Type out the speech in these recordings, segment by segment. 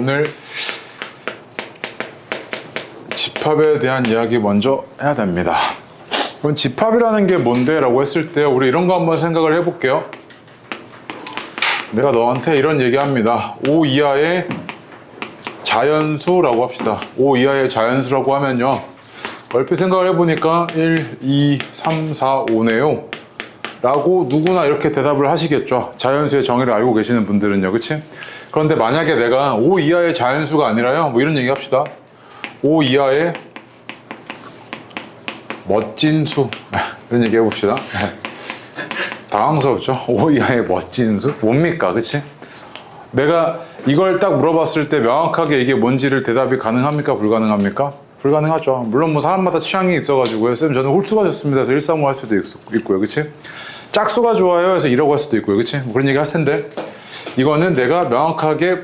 오늘 집합에 대한 이야기 먼저 해야 됩니다. 그럼 집합이라는 게 뭔데? 라고 했을 때 우리 이런 거 한번 생각을 해볼게요. 내가 너한테 이런 얘기합니다. 5 이하의 자연수라고 합시다. 5 이하의 자연수라고 하면요, 얼핏 생각을 해보니까 1, 2, 3, 4, 5네요 라고 누구나 이렇게 대답을 하시겠죠. 자연수의 정의를 알고 계시는 분들은요, 그치? 그런데 만약에 내가 5 이하의 자연수가 아니라요, 뭐 이런 얘기 합시다. 5 이하의 멋진 수, 이런 얘기 해봅시다. 당황스럽죠? 5 이하의 멋진 수? 뭡니까? 그치? 내가 이걸 딱 물어봤을 때 명확하게 이게 뭔지를 대답이 가능합니까? 불가능합니까? 불가능하죠. 물론 뭐 사람마다 취향이 있어가지고요. 쌤 저는 홀수가 좋습니다 해서 135 할 수도 있고요. 그치? 짝수가 좋아요 해서 2라고 할 수도 있고요. 그치? 뭐 그런 얘기 할 텐데 이거는 내가 명확하게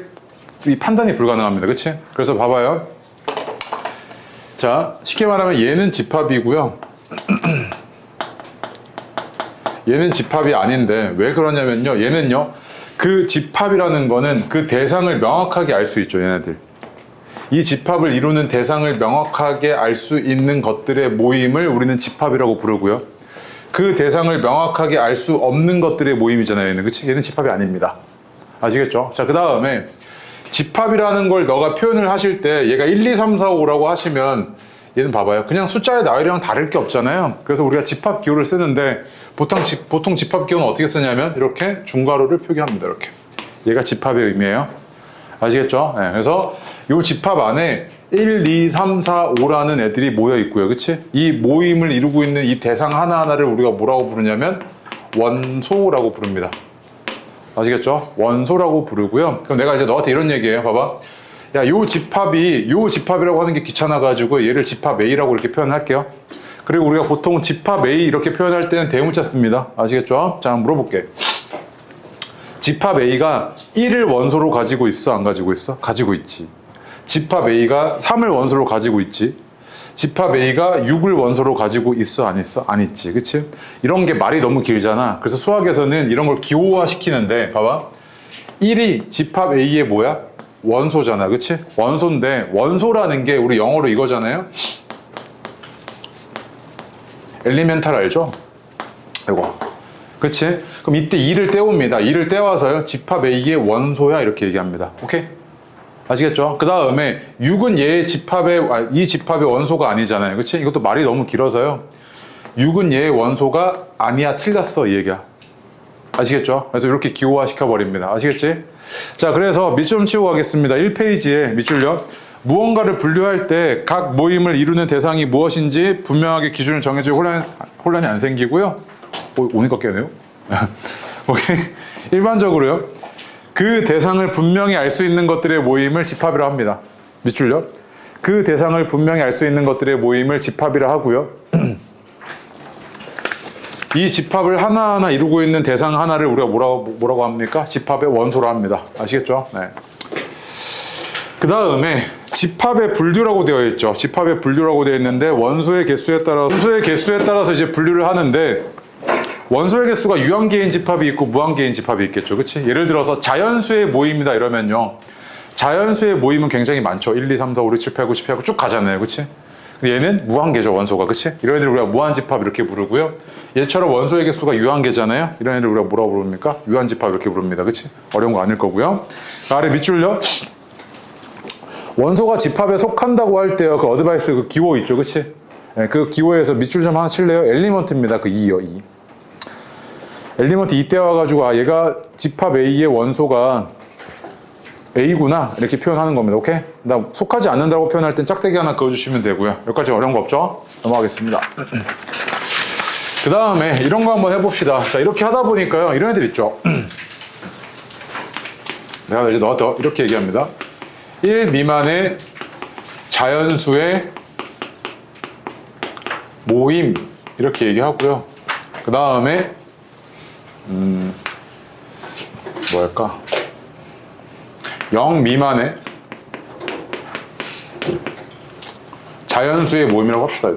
이 판단이 불가능합니다. 그치? 그래서 봐봐요. 자, 쉽게 말하면 얘는 집합이고요. 얘는 집합이 아닌데 왜 그러냐면요, 얘는요, 그 집합이라는 거는 그 대상을 명확하게 알 수 있죠. 얘네들 이 집합을 이루는 대상을 명확하게 알 수 있는 것들의 모임을 우리는 집합이라고 부르고요, 그 대상을 명확하게 알 수 없는 것들의 모임이잖아요. 얘는, 그치? 얘는 집합이 아닙니다. 아시겠죠? 자, 그 다음에 집합이라는 걸 너가 표현을 하실 때 얘가 1, 2, 3, 4, 5라고 하시면 얘는 봐봐요. 그냥 숫자의 나열이랑 다를 게 없잖아요. 그래서 우리가 집합 기호를 쓰는데 보통 집합 기호는 어떻게 쓰냐면 이렇게 중괄호를 표기합니다. 이렇게. 얘가 집합의 의미예요. 아시겠죠? 네, 그래서 이 집합 안에 1, 2, 3, 4, 5라는 애들이 모여 있고요. 그치? 이 모임을 이루고 있는 이 대상 하나하나를 우리가 뭐라고 부르냐면 원소라고 부릅니다. 아시겠죠? 원소라고 부르고요. 그럼 내가 이제 너한테 이런 얘기해요. 봐봐. 야, 요 집합이라고 하는 게 귀찮아가지고 얘를 집합 A라고 이렇게 표현할게요. 그리고 우리가 보통 집합 A 이렇게 표현할 때는 대문자 씁니다. 아시겠죠? 자, 물어볼게. 집합 A가 1을 원소로 가지고 있어? 안 가지고 있어? 가지고 있지. 집합 A가 3을 원소로 가지고 있지. 집합 A가 6을 원소로 가지고 있어? 안 있어? 안 있지. 그치? 이런 게 말이 너무 길잖아. 그래서 수학에서는 이런 걸 기호화 시키는데, 봐봐. 1이 집합 A의 뭐야? 원소잖아. 그치? 원소인데, 원소라는 게 우리 영어로 이거잖아요. 엘리멘탈 알죠? 이거. 그치? 그럼 이때 2를 떼옵니다. 2를 떼와서요, 집합 A의 원소야 이렇게 얘기합니다. 오케이? 아시겠죠? 그 다음에 6은 이 집합의 원소가 아니잖아요. 그치? 이것도 말이 너무 길어서요, 6은 얘의 원소가 아니야, 틀렸어, 이 얘기야. 아시겠죠? 그래서 이렇게 기호화 시켜버립니다. 아시겠지? 자, 그래서 밑줄 좀 치고 가겠습니다. 1페이지에 밑줄요. 무언가를 분류할 때 각 모임을 이루는 대상이 무엇인지 분명하게 기준을 정해줘 혼란이 안 생기고요. 오니까 깨네요. 오케이. 일반적으로요, 그 대상을 분명히 알 수 있는 것들의 모임을 집합이라 합니다. 밑줄요. 그 대상을 분명히 알 수 있는 것들의 모임을 집합이라 하고요. 이 집합을 하나하나 이루고 있는 대상 하나를 우리가 뭐라고 합니까? 집합의 원소로 합니다. 아시겠죠? 네. 그 다음에 집합의 분류라고 되어 있죠. 집합의 분류라고 되어 있는데 원소의 개수에 따라서 이제 분류를 하는데, 원소의 개수가 유한계인 집합이 있고 무한계인 집합이 있겠죠. 그치? 예를 들어서 자연수의 모임이다 이러면요, 자연수의 모임은 굉장히 많죠. 1, 2, 3, 4, 5, 6, 7, 8, 9, 10 해고 쭉 가잖아요. 그치? 얘는 무한계죠, 원소가. 그치? 이런 애들 우리가 무한집합 이렇게 부르고요. 얘처럼 원소의 개수가 유한계잖아요. 이런 애들 우리가 뭐라고 부릅니까? 유한집합 이렇게 부릅니다. 그치? 어려운 거 아닐 거고요. 아래 밑줄요. 원소가 집합에 속한다고 할 때요, 그 어드바이스 그 기호 있죠. 그치? 네, 그 기호에서 밑줄 좀 하나 칠래요? 엘리먼트입니다. 그 2요, 2. 엘리먼트 2때 와가지고, 아, 얘가 집합 A의 원소가 A구나 이렇게 표현하는 겁니다. 오케이? 나 속하지 않는다고 표현할 땐 짝대기 하나 그어주시면 되고요. 여기까지 어려운 거 없죠? 넘어가겠습니다. 그 다음에 이런 거 한번 해봅시다. 자, 이렇게 하다 보니까요, 이런 애들 있죠. 내가 이제 너한테 이렇게 얘기합니다. 1 미만의 자연수의 모임 이렇게 얘기하고요. 그 다음에 뭐랄까, 0 미만의 자연수의 모임이라고 합시다.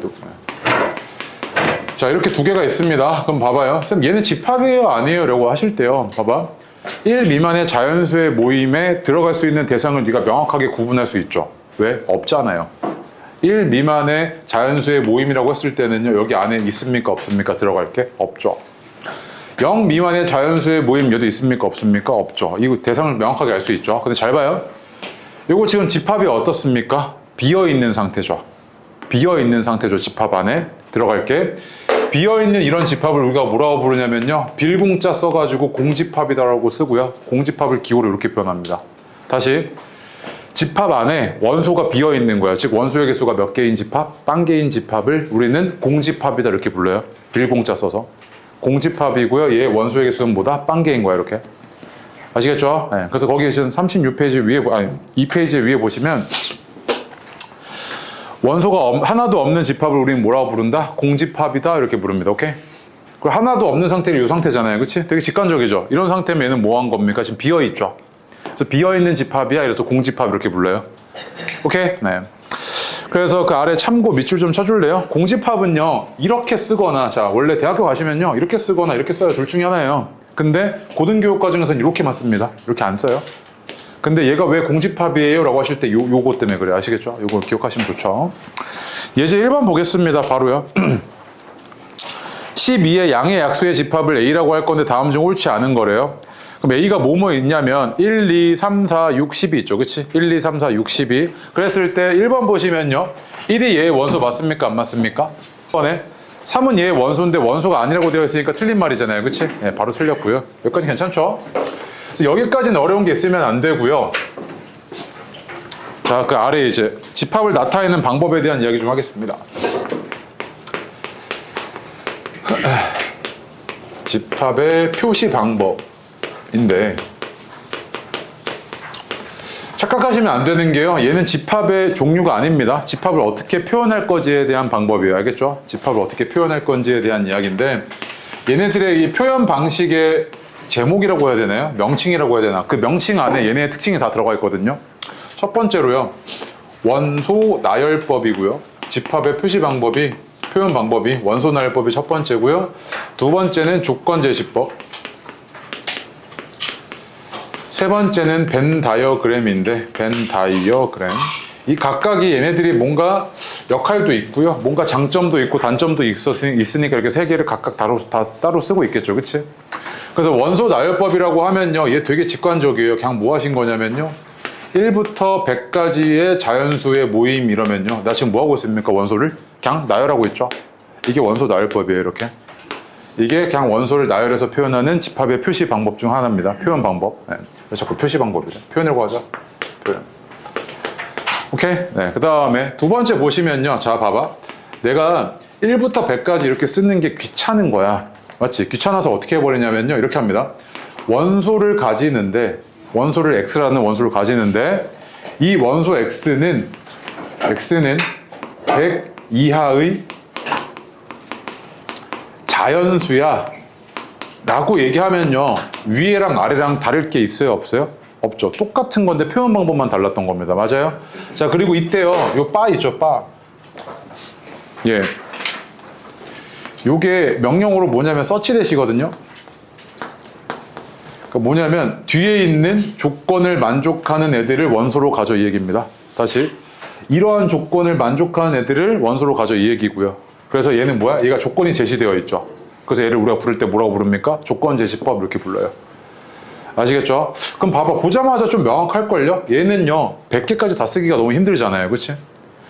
자, 이렇게 두 개가 있습니다. 그럼 봐봐요. 쌤, 얘는 집합이에요? 아니에요? 라고 하실 때요, 봐봐. 1 미만의 자연수의 모임에 들어갈 수 있는 대상을 네가 명확하게 구분할 수 있죠. 왜? 없잖아요. 1 미만의 자연수의 모임이라고 했을 때는요, 여기 안에 있습니까? 없습니까? 들어갈 게 없죠. 0 미만의 자연수의 모임 여기 있습니까? 없습니까? 없죠. 이거 대상을 명확하게 알 수 있죠. 근데 잘 봐요. 이거 지금 집합이 어떻습니까? 비어있는 상태죠. 비어있는 상태죠. 집합 안에 들어갈 게. 비어있는 이런 집합을 우리가 뭐라고 부르냐면요, 빌공자 써가지고 공집합이다라고 쓰고요, 공집합을 기호로 이렇게 표현합니다. 다시, 집합 안에 원소가 비어있는 거야. 즉 원소의 개수가 몇 개인 집합? 빵 개인 집합을 우리는 공집합이다 이렇게 불러요. 빌공자 써서. 공집합이고요. 얘 원소의 개수는 뭐다? 빵 개인 거야. 이렇게. 아시겠죠? 네. 그래서 거기에 지금 36페이지 위에, 아니 2페이지 위에 보시면 원소가 하나도 없는 집합을 우리는 뭐라고 부른다? 공집합이다 이렇게 부릅니다. 오케이? 그리고 하나도 없는 상태는 이 상태잖아요. 그치? 되게 직관적이죠? 이런 상태면 얘는 뭐 한 겁니까? 지금 비어있죠? 그래서 비어있는 집합이야. 이래서 공집합 이렇게 불러요. 오케이? 네. 그래서 그 아래 참고 밑줄 좀 쳐줄래요? 공집합은요, 이렇게 쓰거나, 자, 원래 대학교 가시면요, 이렇게 쓰거나 이렇게 써요. 둘 중에 하나예요. 근데 고등교육 과정에서는 이렇게만 씁니다. 이렇게 안 써요. 근데 얘가 왜 공집합이에요? 라고 하실 때 요거 때문에 그래요. 아시겠죠? 요거 기억하시면 좋죠. 예제 1번 보겠습니다. 바로요. 12의 양의 약수의 집합을 A라고 할 건데 다음 중 옳지 않은 거래요. 그럼 A가 뭐뭐 있냐면 1, 2, 3, 4, 6, 10이 있죠. 그치? 1, 2, 3, 4, 6, 12. 그랬을 때 1번 보시면요, 1이 얘의 원소 맞습니까? 안 맞습니까? 1번에 3은 얘의 원소인데 원소가 아니라고 되어 있으니까 틀린 말이잖아요. 그치? 네, 바로 틀렸고요. 여기까지 괜찮죠? 여기까지는 어려운 게 있으면 안 되고요. 자, 그 아래 이제 집합을 나타내는 방법에 대한 이야기 좀 하겠습니다. 집합의 표시 방법인데, 착각하시면 안 되는 게요, 얘는 집합의 종류가 아닙니다. 집합을 어떻게 표현할 거지에 대한 방법이에요. 알겠죠? 집합을 어떻게 표현할 건지에 대한 이야기인데, 얘네들의 이 표현 방식의 제목이라고 해야 되나요? 명칭이라고 해야 되나? 그 명칭 안에 얘네의 특징이 다 들어가 있거든요. 첫 번째로요, 원소 나열법이고요. 집합의 표시 방법이, 표현 방법이 원소 나열법이 첫 번째고요. 두 번째는 조건 제시법. 세 번째는 벤 다이어그램인데, 벤 다이어그램. 이 각각이 얘네들이 뭔가 역할도 있고요, 뭔가 장점도 있고 단점도 있으니까 이렇게 세 개를 각각 따로 쓰고 있겠죠. 그치? 그래서 원소 나열법이라고 하면요, 얘 되게 직관적이에요. 그냥 뭐 하신 거냐면요, 1부터 100까지의 자연수의 모임 이러면요, 나 지금 뭐 하고 있습니까? 원소를 그냥 나열하고 있죠. 이게 원소 나열법이에요. 이렇게. 이게 그냥 원소를 나열해서 표현하는 집합의 표시 방법 중 하나입니다. 표현 방법. 네. 자꾸 표시 방법이죠. 표현이라고 하죠. 표현. 오케이? 네. 그 다음에 두 번째 보시면요, 자, 봐봐. 내가 1부터 100까지 이렇게 쓰는 게 귀찮은 거야. 맞지? 귀찮아서 어떻게 해버리냐면요, 이렇게 합니다. 원소를 가지는데, 원소를 X라는 원소를 가지는데, 이 원소 X는 100 이하의 자연수야 라고 얘기하면요, 위에랑 아래랑 다를 게 있어요? 없어요? 없죠. 똑같은 건데 표현 방법만 달랐던 겁니다. 맞아요? 자, 그리고 이때요, 요 바 있죠, 바. 예. 요게 명령어로 뭐냐면 서치댓이거든요. 그러니까 뭐냐면 뒤에 있는 조건을 만족하는 애들을 원소로 가져 이 얘기입니다. 다시, 이러한 조건을 만족하는 애들을 원소로 가져 이 얘기고요. 그래서 얘는 뭐야? 얘가 조건이 제시되어 있죠. 그래서 얘를 우리가 부를 때 뭐라고 부릅니까? 조건 제시법 이렇게 불러요. 아시겠죠? 그럼 봐봐, 보자마자 좀 명확할걸요? 얘는요, 100개까지 다 쓰기가 너무 힘들잖아요. 그치?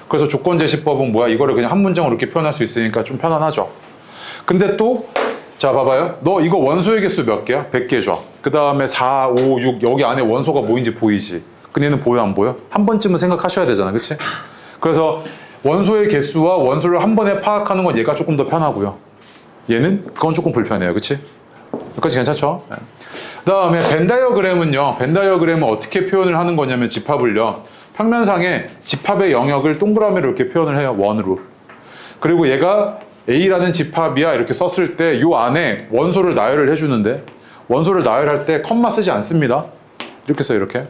그래서 조건 제시법은 뭐야? 이거를 그냥 한 문장으로 이렇게 표현할 수 있으니까 좀 편안하죠. 근데 또, 자, 봐봐요. 너 이거 원소의 개수 몇 개야? 100개죠. 그 다음에 4, 5, 6, 여기 안에 원소가 뭐인지 보이지? 근데 얘는 보여, 안 보여? 한 번쯤은 생각하셔야 되잖아. 그치? 그래서 원소의 개수와 원소를 한 번에 파악하는 건 얘가 조금 더 편하고요. 얘는 그건 조금 불편해요. 그치? 여기까지 괜찮죠? 네. 그 다음에 벤 다이어그램은요, 벤 다이어그램은 어떻게 표현을 하는 거냐면 집합을요, 평면상에 집합의 영역을 동그라미로 이렇게 표현을 해요. 원으로. 그리고 얘가 A라는 집합이야 이렇게 썼을 때 요 안에 원소를 나열을 해주는데, 원소를 나열할 때 컴마 쓰지 않습니다. 이렇게 써요. 이렇게.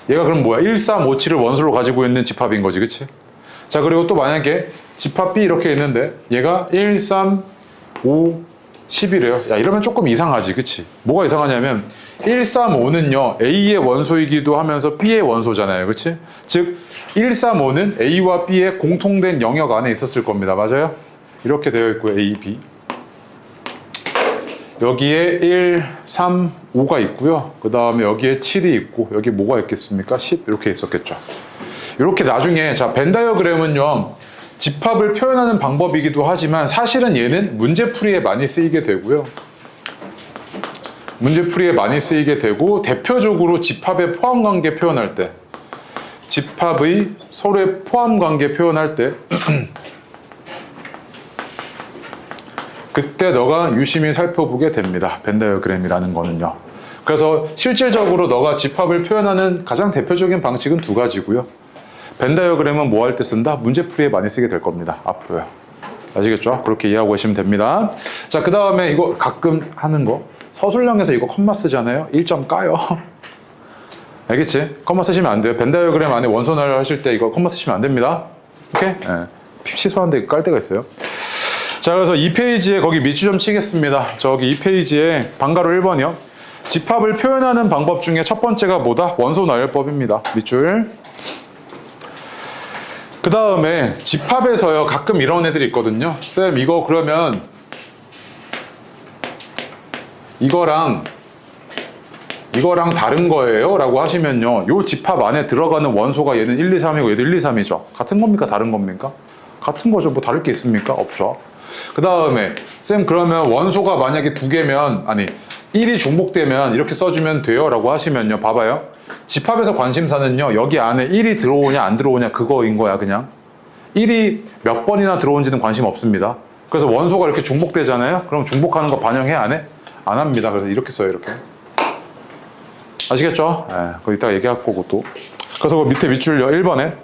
얘가 그럼 뭐야? 1, 3, 5, 7을 원소로 가지고 있는 집합인 거지. 그치? 자, 그리고 또 만약에 집합 B 이렇게 있는데 얘가 1, 3, 5, 10이래요. 야, 이러면 조금 이상하지. 그치? 뭐가 이상하냐면 135는요 A의 원소이기도 하면서 B의 원소잖아요. 그치? 즉 135는 A와 B의 공통된 영역 안에 있었을 겁니다. 맞아요? 이렇게 되어 있고요. A, B 여기에 1, 3, 5가 있고요. 그 다음에 여기에 7이 있고 여기 뭐가 있겠습니까? 10 이렇게 있었겠죠. 이렇게 나중에 자 벤 다이어그램은요 집합을 표현하는 방법이기도 하지만 사실은 얘는 문제풀이에 많이 쓰이게 되고요. 문제풀이에 많이 쓰이게 되고 대표적으로 집합의 포함관계 표현할 때 집합의 서로의 포함관계 표현할 때 그때 너가 유심히 살펴보게 됩니다. 벤 다이어그램이라는 거는요. 그래서 실질적으로 너가 집합을 표현하는 가장 대표적인 방식은 두 가지고요. 벤 다이어그램은 뭐 할 때 쓴다? 문제풀이에 많이 쓰게 될 겁니다. 앞으로요. 아시겠죠? 그렇게 이해하고 계시면 됩니다. 자, 그 다음에 이거 가끔 하는 거. 서술형에서 이거 컴마 쓰잖아요. 1점 까요. 알겠지? 컴마 쓰시면 안 돼요. 벤 다이어그램 안에 원소날 하실 때 이거 컴마 쓰시면 안 됩니다. 오케이? 네. 시소한데 깔 때가 있어요. 자, 그래서 2페이지에 거기 밑줄 좀 치겠습니다. 저기 2페이지에 방가로 1번이요. 집합을 표현하는 방법 중에 첫 번째가 뭐다? 원소 나열법입니다. 밑줄. 그 다음에 집합에서요 가끔 이런 애들이 있거든요. 쌤 이거 그러면 이거랑 다른 거예요? 라고 하시면요 요 집합 안에 들어가는 원소가 얘는 1, 2, 3이고 얘도 1, 2, 3이죠. 같은 겁니까? 다른 겁니까? 같은 거죠. 뭐 다를 게 있습니까? 없죠. 그 다음에 쌤 그러면 원소가 만약에 두 개면 아니 1이 중복되면 이렇게 써주면 돼요? 라고 하시면요 봐봐요. 집합에서 관심사는요 여기 안에 1이 들어오냐 안 들어오냐 그거인 거야. 그냥 1이 몇 번이나 들어온지는 관심 없습니다. 그래서 원소가 이렇게 중복되잖아요. 그럼 중복하는 거 반영해 안 해? 안 합니다. 그래서 이렇게 써요. 이렇게 아시겠죠? 그거 이따가 얘기할 거고 또 그래서 그 밑에 밑줄요 1번에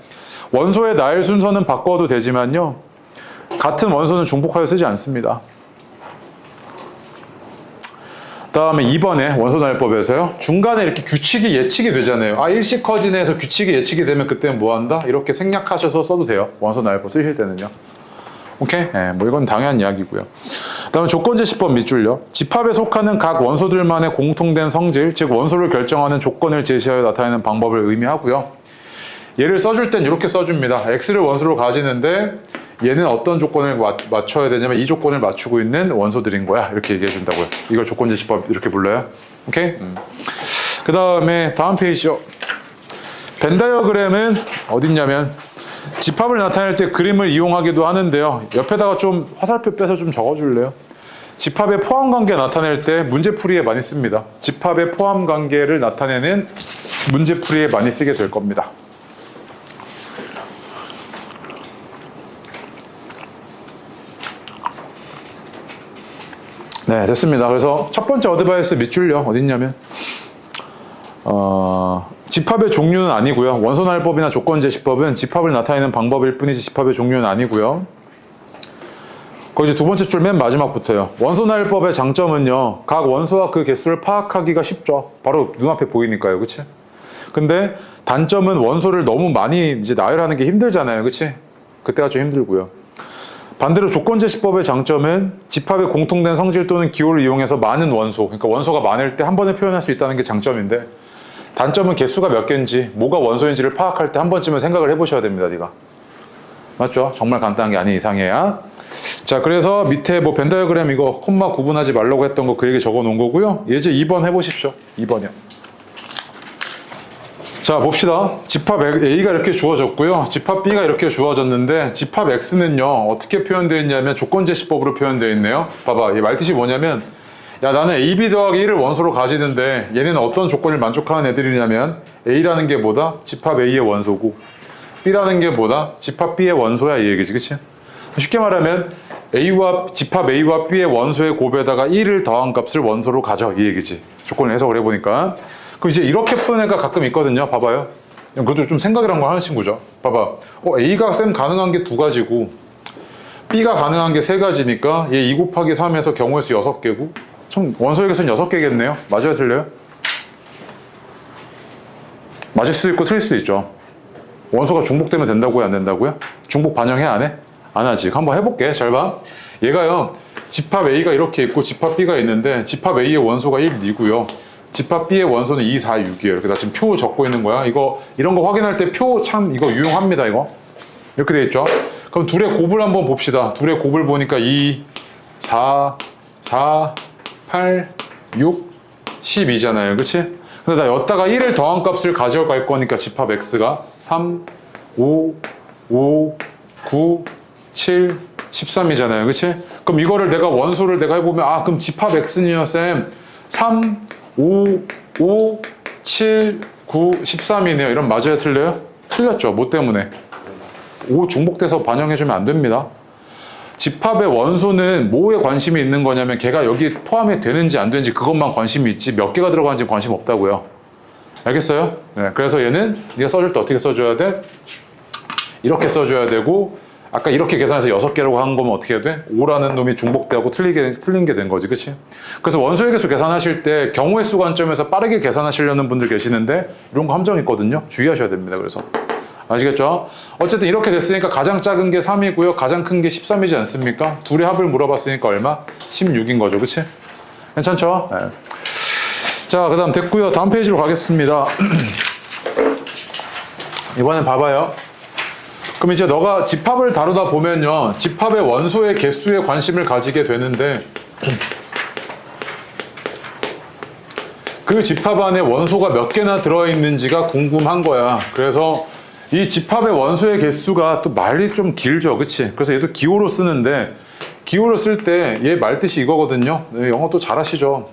원소의 나열 순서는 바꿔도 되지만요 같은 원소는 중복하여 쓰지 않습니다. 그 다음에 2번에 원소나열법에서요 중간에 이렇게 규칙이 예측이 되잖아요. 아 일시 커진에서 규칙이 예측이 되면 그때는 뭐 한다? 이렇게 생략하셔서 써도 돼요. 원소나열법 쓰실 때는요. 오케이? 뭐 이건 당연한 이야기고요. 그 다음에 조건제시법 밑줄요. 집합에 속하는 각 원소들만의 공통된 성질, 즉 원소를 결정하는 조건을 제시하여 나타내는 방법을 의미하고요. 얘를 써줄 땐 이렇게 써줍니다. X를 원소로 가지는데 얘는 어떤 조건을 맞춰야 되냐면 이 조건을 맞추고 있는 원소들인 거야. 이렇게 얘기해 준다고요. 이걸 조건제시법 이렇게 불러요. 오케이? 그 다음에 다음 페이지죠. 벤 다이어그램은 어딨냐면 집합을 나타낼 때 그림을 이용하기도 하는데요. 옆에다가 좀 화살표 빼서 좀 적어줄래요? 집합의 포함관계 나타낼 때 문제풀이에 많이 씁니다. 집합의 포함관계를 나타내는 문제풀이에 많이 쓰게 될 겁니다. 네, 됐습니다. 그래서 첫 번째 어드바이스 밑줄요. 어딨냐면 집합의 종류는 아니고요. 원소나열법이나 조건제시법은 집합을 나타내는 방법일 뿐이지 집합의 종류는 아니고요. 거기 이제 두 번째 줄 맨 마지막부터요. 원소나열법의 장점은요. 각 원소와 그 개수를 파악하기가 쉽죠. 바로 눈앞에 보이니까요. 그치? 근데 단점은 원소를 너무 많이 이제 나열하는 게 힘들잖아요. 그치? 그때가 좀 힘들고요. 반대로 조건제시법의 장점은 집합의 공통된 성질 또는 기호를 이용해서 많은 원소, 그러니까 원소가 많을 때 한 번에 표현할 수 있다는 게 장점인데 단점은 개수가 몇 개인지, 뭐가 원소인지를 파악할 때 한 번쯤은 생각을 해보셔야 됩니다, 네가. 맞죠? 정말 간단한 게 아닌 이상해야. 자, 그래서 밑에 뭐 벤 다이어그램 이거 콤마 구분하지 말라고 했던 거 그 얘기 적어 놓은 거고요. 예제 2번 해보십시오. 2번이요. 자, 봅시다. 집합 A가 이렇게 주어졌고요. 집합 B가 이렇게 주어졌는데 집합 X는요. 어떻게 표현되어 있냐면 조건제시법으로 표현되어 있네요. 봐봐. 이 말뜻이 뭐냐면 야, 나는 AB 더하기 1을 원소로 가지는데 얘는 어떤 조건을 만족하는 애들이냐면 A라는 게 뭐다? 집합 A의 원소고 B라는 게 뭐다? 집합 B의 원소야 이 얘기지. 그치? 쉽게 말하면 집합 A와 B의 원소의 곱에다가 1을 더한 값을 원소로 가져 이 얘기지. 조건을 해석을 해보니까 그럼 이제 이렇게 푸는 애가 가끔 있거든요. 봐봐요. 그것도 좀 생각이란 걸 하는 친구죠. 봐봐. A가 쌤 가능한 게 2가지고 B가 가능한 게 3가지니까 얘 2 곱하기 3에서 경우의 수 6개고 총 원소의 개수는 6개겠네요. 맞아요? 틀려요? 맞을 수도 있고 틀릴 수도 있죠. 원소가 중복되면 된다고요? 안 된다고요? 중복 반영해? 안 해? 안 하지. 한번 해볼게. 잘 봐. 얘가요. 집합 A가 이렇게 있고 집합 B가 있는데 집합 A의 원소가 1, 2고요. 집합 B의 원소는 2, 4, 6이에요. 이렇게 나 지금 표 적고 있는 거야. 이런 거 확인할 때 표 참 이거 유용합니다. 이거 이렇게 돼 있죠. 그럼 둘의 곱을 한번 봅시다. 둘의 곱을 보니까 2, 4, 4, 8, 6, 12잖아요. 그치? 근데 나 여기다가 1을 더한 값을 가져갈 거니까 집합 X가 3, 5, 9, 7, 13이잖아요. 그치? 그럼 이거를 내가 원소를 내가 해보면 그럼 집합 X는요, 쌤 3, 5, 7, 9, 13이네요. 이런 맞아요? 틀려요? 틀렸죠. 뭐 때문에? 5 중복돼서 반영해주면 안 됩니다. 집합의 원소는 뭐에 관심이 있는 거냐면 걔가 여기 포함이 되는지 안 되는지 그것만 관심이 있지 몇 개가 들어가는지 관심 없다고요. 알겠어요? 네, 그래서 얘는 네가 써줄 때 어떻게 써줘야 돼? 이렇게 써줘야 되고 아까 이렇게 계산해서 6개라고 한 거면 어떻게 해야 돼? 5라는 놈이 중복되고 틀린 게 된 거지. 그치? 그래서 원소의 개수 계산하실 때 경우의 수 관점에서 빠르게 계산하시려는 분들 계시는데 이런 거 함정 있거든요. 주의하셔야 됩니다. 그래서 아시겠죠? 어쨌든 이렇게 됐으니까 가장 작은 게 3이고요. 가장 큰 게 13이지 않습니까? 둘의 합을 물어봤으니까 얼마? 16인 거죠. 그치? 괜찮죠? 네. 자, 그 다음 됐고요. 다음 페이지로 가겠습니다. 이번엔 봐봐요. 그럼 이제 너가 집합을 다루다 보면요. 집합의 원소의 개수에 관심을 가지게 되는데 그 집합 안에 원소가 몇 개나 들어있는지가 궁금한 거야. 그래서 이 집합의 원소의 개수가 또 말이 좀 길죠. 그치? 그래서 얘도 기호로 쓰는데 기호로 쓸 때 얘 말뜻이 이거거든요. 네, 영어 또 잘하시죠?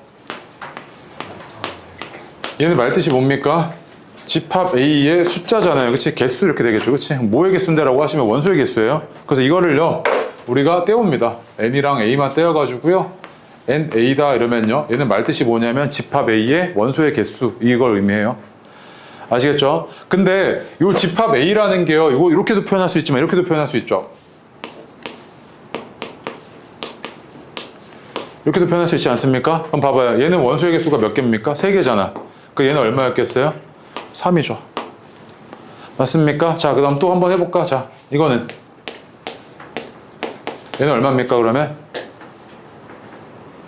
얘는 말뜻이 뭡니까? 집합 A의 숫자잖아요. 그치? 개수 이렇게 되겠죠. 그치? 뭐의 개수인데라고 하시면 원소의 개수예요. 그래서 이거를요. 우리가 떼옵니다. N이랑 A만 떼어가지고요. N, A다 이러면요. 얘는 말뜻이 뭐냐면 집합 A의 원소의 개수 이걸 의미해요. 아시겠죠? 근데 이 집합 A라는 게요. 이거 이렇게도 표현할 수 있지만 이렇게도 표현할 수 있죠. 이렇게도 표현할 수 있지 않습니까? 그럼 봐봐요. 얘는 원소의 개수가 몇 개입니까? 3개잖아. 그 얘는 얼마였겠어요? 3이죠. 맞습니까? 자, 그 다음 또 한번 해볼까? 자, 이거는 얘는 얼마입니까? 그러면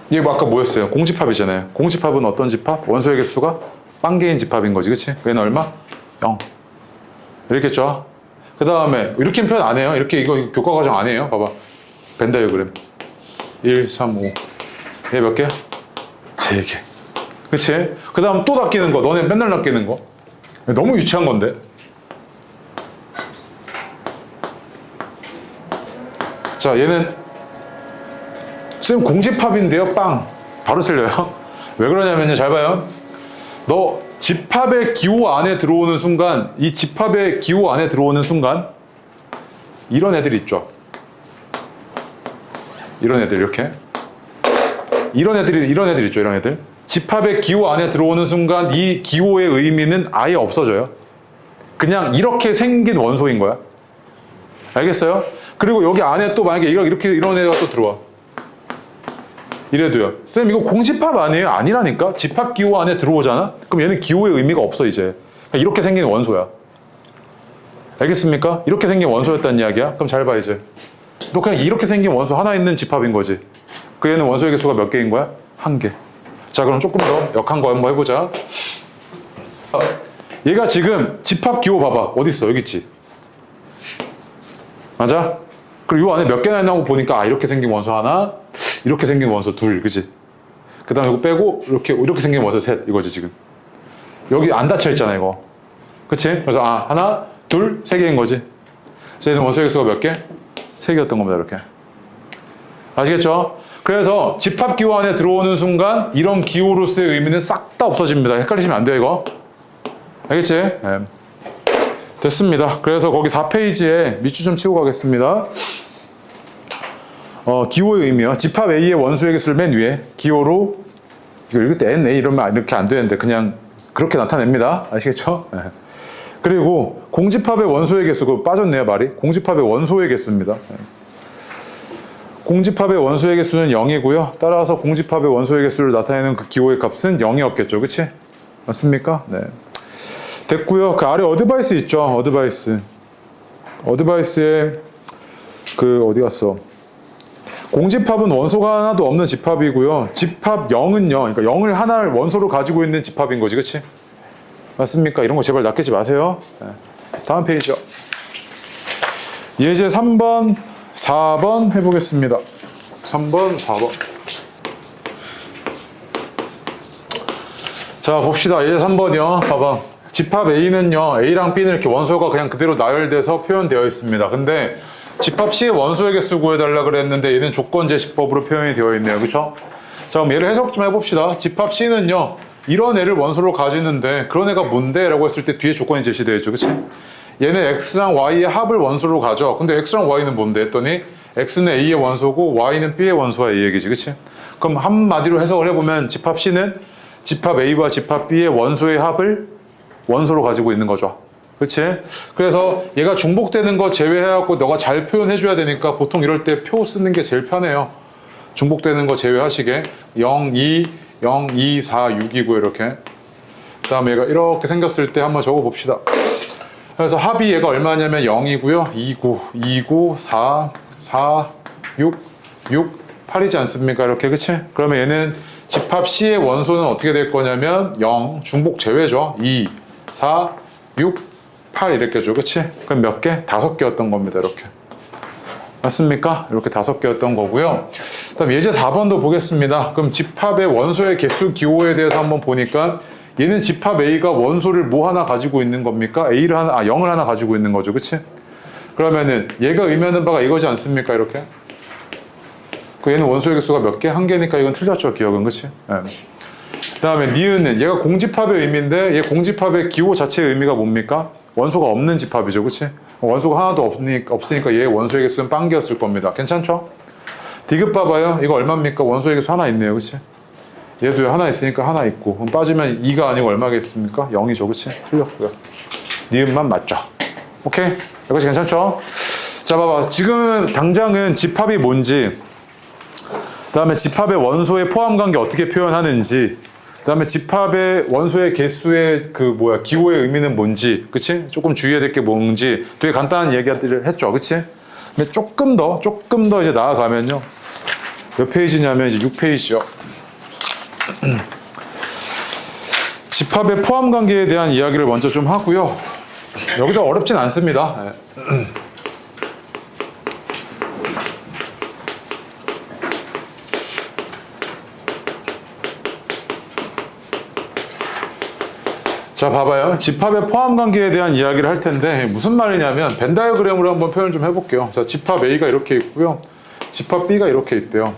이게 뭐 아까 뭐였어요? 공집합이잖아요. 공집합은 어떤 집합? 원소의 개수가 빵개인 집합인 거지. 그치? 얘는 얼마? 0. 이렇겠죠? 그 다음에 이렇게는 표현 안 해요. 이렇게 이거 교과 과정 안 해요. 봐봐. 벤 다이어그램 1, 3, 5 얘 몇 개? 3개. 그치? 그 다음 또 낚이는 거. 너네 맨날 낚이는 거. 너무 유치한 건데. 자, 얘는 쌤 공집합인데요. 빵. 바로 틀려요. 왜 그러냐면요. 잘 봐요. 너 집합의 기호 안에 들어오는 순간 이 집합의 기호 안에 들어오는 순간 이런 애들 있죠. 이런 애들 이렇게 이런 애들 있죠. 이런 애들 집합의 기호 안에 들어오는 순간 이 기호의 의미는 아예 없어져요. 그냥 이렇게 생긴 원소인 거야. 알겠어요? 그리고 여기 안에 또 만약에 이렇게 이런 애가 또 들어와. 이래도요. 쌤 이거 공집합 아니에요? 아니라니까. 집합 기호 안에 들어오잖아. 그럼 얘는 기호의 의미가 없어 이제. 이렇게 생긴 원소야. 알겠습니까? 이렇게 생긴 원소였다는 이야기야. 그럼 잘 봐 이제. 너 그냥 이렇게 생긴 원소 하나 있는 집합인 거지. 그 얘는 원소의 개수가 몇 개인 거야? 1개. 자, 그럼 조금 더 역한 거 한번 해보자. 얘가 지금 집합 기호 봐봐. 어디 있어? 여기 있지. 맞아? 그리고 이 안에 몇 개나 있나고 보니까 이렇게 생긴 원소 하나, 이렇게 생긴 원소 둘, 그치? 그 다음에 이거 빼고 이렇게 생긴 원소 셋 이거지 지금. 여기 안 닫혀 있잖아 이거. 그치? 그래서 하나, 둘, 3개인 거지. 그래서 얘는 원소의 개수가 몇 개? 3개였던 겁니다. 이렇게. 아시겠죠? 그래서 집합 기호 안에 들어오는 순간 이런 기호로서의 의미는 싹 다 없어집니다. 헷갈리시면 안 돼요 이거. 알겠지? 네. 됐습니다. 그래서 거기 4페이지에 밑줄 좀 치고 가겠습니다. 기호의 의미요. 집합 A의 원소의 개수를 맨 위에 기호로 이거 읽을 때 NA 이러면 이렇게 안 되는데 그냥 그렇게 나타냅니다. 아시겠죠? 네. 그리고 공집합의 원소의 개수 그거 빠졌네요 말이. 공집합의 원소의 개수입니다. 네. 공집합의 원소의 개수는 0이고요. 따라서 공집합의 원소의 개수를 나타내는 그 기호의 값은 0이었겠죠. 그치? 맞습니까? 네. 됐고요. 그 아래 어드바이스 있죠. 어드바이스에 그 어디 갔어? 공집합은 원소가 하나도 없는 집합이고요. 집합 0은요. 그러니까 0을 하나를 원소로 가지고 있는 집합인 거지. 그치? 맞습니까? 이런 거 제발 낚이지 마세요. 네. 다음 페이지요. 예제 3번, 4번 해보겠습니다. 3번, 4번. 자, 봅시다. 예제 3번이요. 봐봐. 집합 A는요, A랑 B는 이렇게 원소가 그냥 그대로 나열돼서 표현되어 있습니다. 근데 집합 C의 원소의 개수 구해달라 그랬는데 얘는 조건제시법으로 표현이 되어 있네요. 그쵸? 자, 그럼 얘를 해석 좀 해봅시다. 집합 C는요, 이런 애를 원소로 가지는데 그런 애가 뭔데? 라고 했을 때 뒤에 조건이 제시되어 있죠. 그치? 얘는 X랑 Y의 합을 원소로 가져. 근데 X랑 Y는 뭔데? 했더니 X는 A의 원소고 Y는 B의 원소야 이 얘기지. 그치? 그럼 한마디로 해석을 해보면 집합 C는 집합 A와 집합 B의 원소의 합을 원소로 가지고 있는 거죠. 그치? 그래서 얘가 중복되는 거 제외해갖고 너가 잘 표현해줘야 되니까 보통 이럴 때 표 쓰는 게 제일 편해요. 중복되는 거 제외하시게 0, 2, 0, 2, 4, 6이고 이렇게. 그 다음에 얘가 이렇게 생겼을 때 한번 적어봅시다. 그래서 합이 얘가 얼마냐면 0이고요. 2고 4, 4, 6, 8이지 않습니까? 이렇게. 그치? 그러면 얘는 집합 C의 원소는 어떻게 될 거냐면 0, 중복 제외죠. 2, 4, 6, 8 이렇게죠. 그치? 그럼 몇 개? 5개였던 겁니다. 이렇게. 맞습니까? 이렇게 5개였던 거고요. 그다음 예제 4번도 보겠습니다. 그럼 집합의 원소의 개수 기호에 대해서 한번 보니까 얘는 집합 A가 원소를 뭐 하나 가지고 있는 겁니까? 0을 하나 가지고 있는 거죠. 그치? 그러면은 얘가 의미하는 바가 이거지 않습니까? 이렇게. 그 얘는 원소의 개수가 몇 개? 1개니까 이건 틀렸죠. 기억은. 그치? 네. 그 다음에 니은은 얘가 공집합의 의미인데 얘 공집합의 기호 자체의 의미가 뭡니까? 원소가 없는 집합이죠. 그치? 원소가 하나도 없으니까 얘 원소의 개수는 빵개였을 겁니다. 괜찮죠? 디귿 봐봐요. 이거 얼마입니까? 원소의 개수 하나 있네요. 그치? 얘도 하나 있으니까 하나 있고. 그럼 빠지면 2가 아니고 얼마겠습니까? 0이죠. 그치? 틀렸고요. 니은만 맞죠? 오케이? 여기까지 괜찮죠? 자, 봐봐. 지금 당장은 집합이 뭔지, 그 다음에 집합의 원소의 포함관계 어떻게 표현하는지, 그 다음에 집합의 원소의 개수의 기호의 의미는 뭔지, 그치? 조금 주의해야 될 게 뭔지 되게 간단한 얘기들을 했죠. 그치? 근데 조금 더 이제 나아가면요. 몇 페이지냐면 이제 6페이지요. 집합의 포함관계에 대한 이야기를 먼저 좀 하고요. 여기도 어렵진 않습니다. 자, 봐봐요. 집합의 포함관계에 대한 이야기를 할 텐데 무슨 말이냐면 벤 다이어그램으로 한번 표현 좀 해볼게요. 자, 집합 A가 이렇게 있고요. 집합 B가 이렇게 있대요.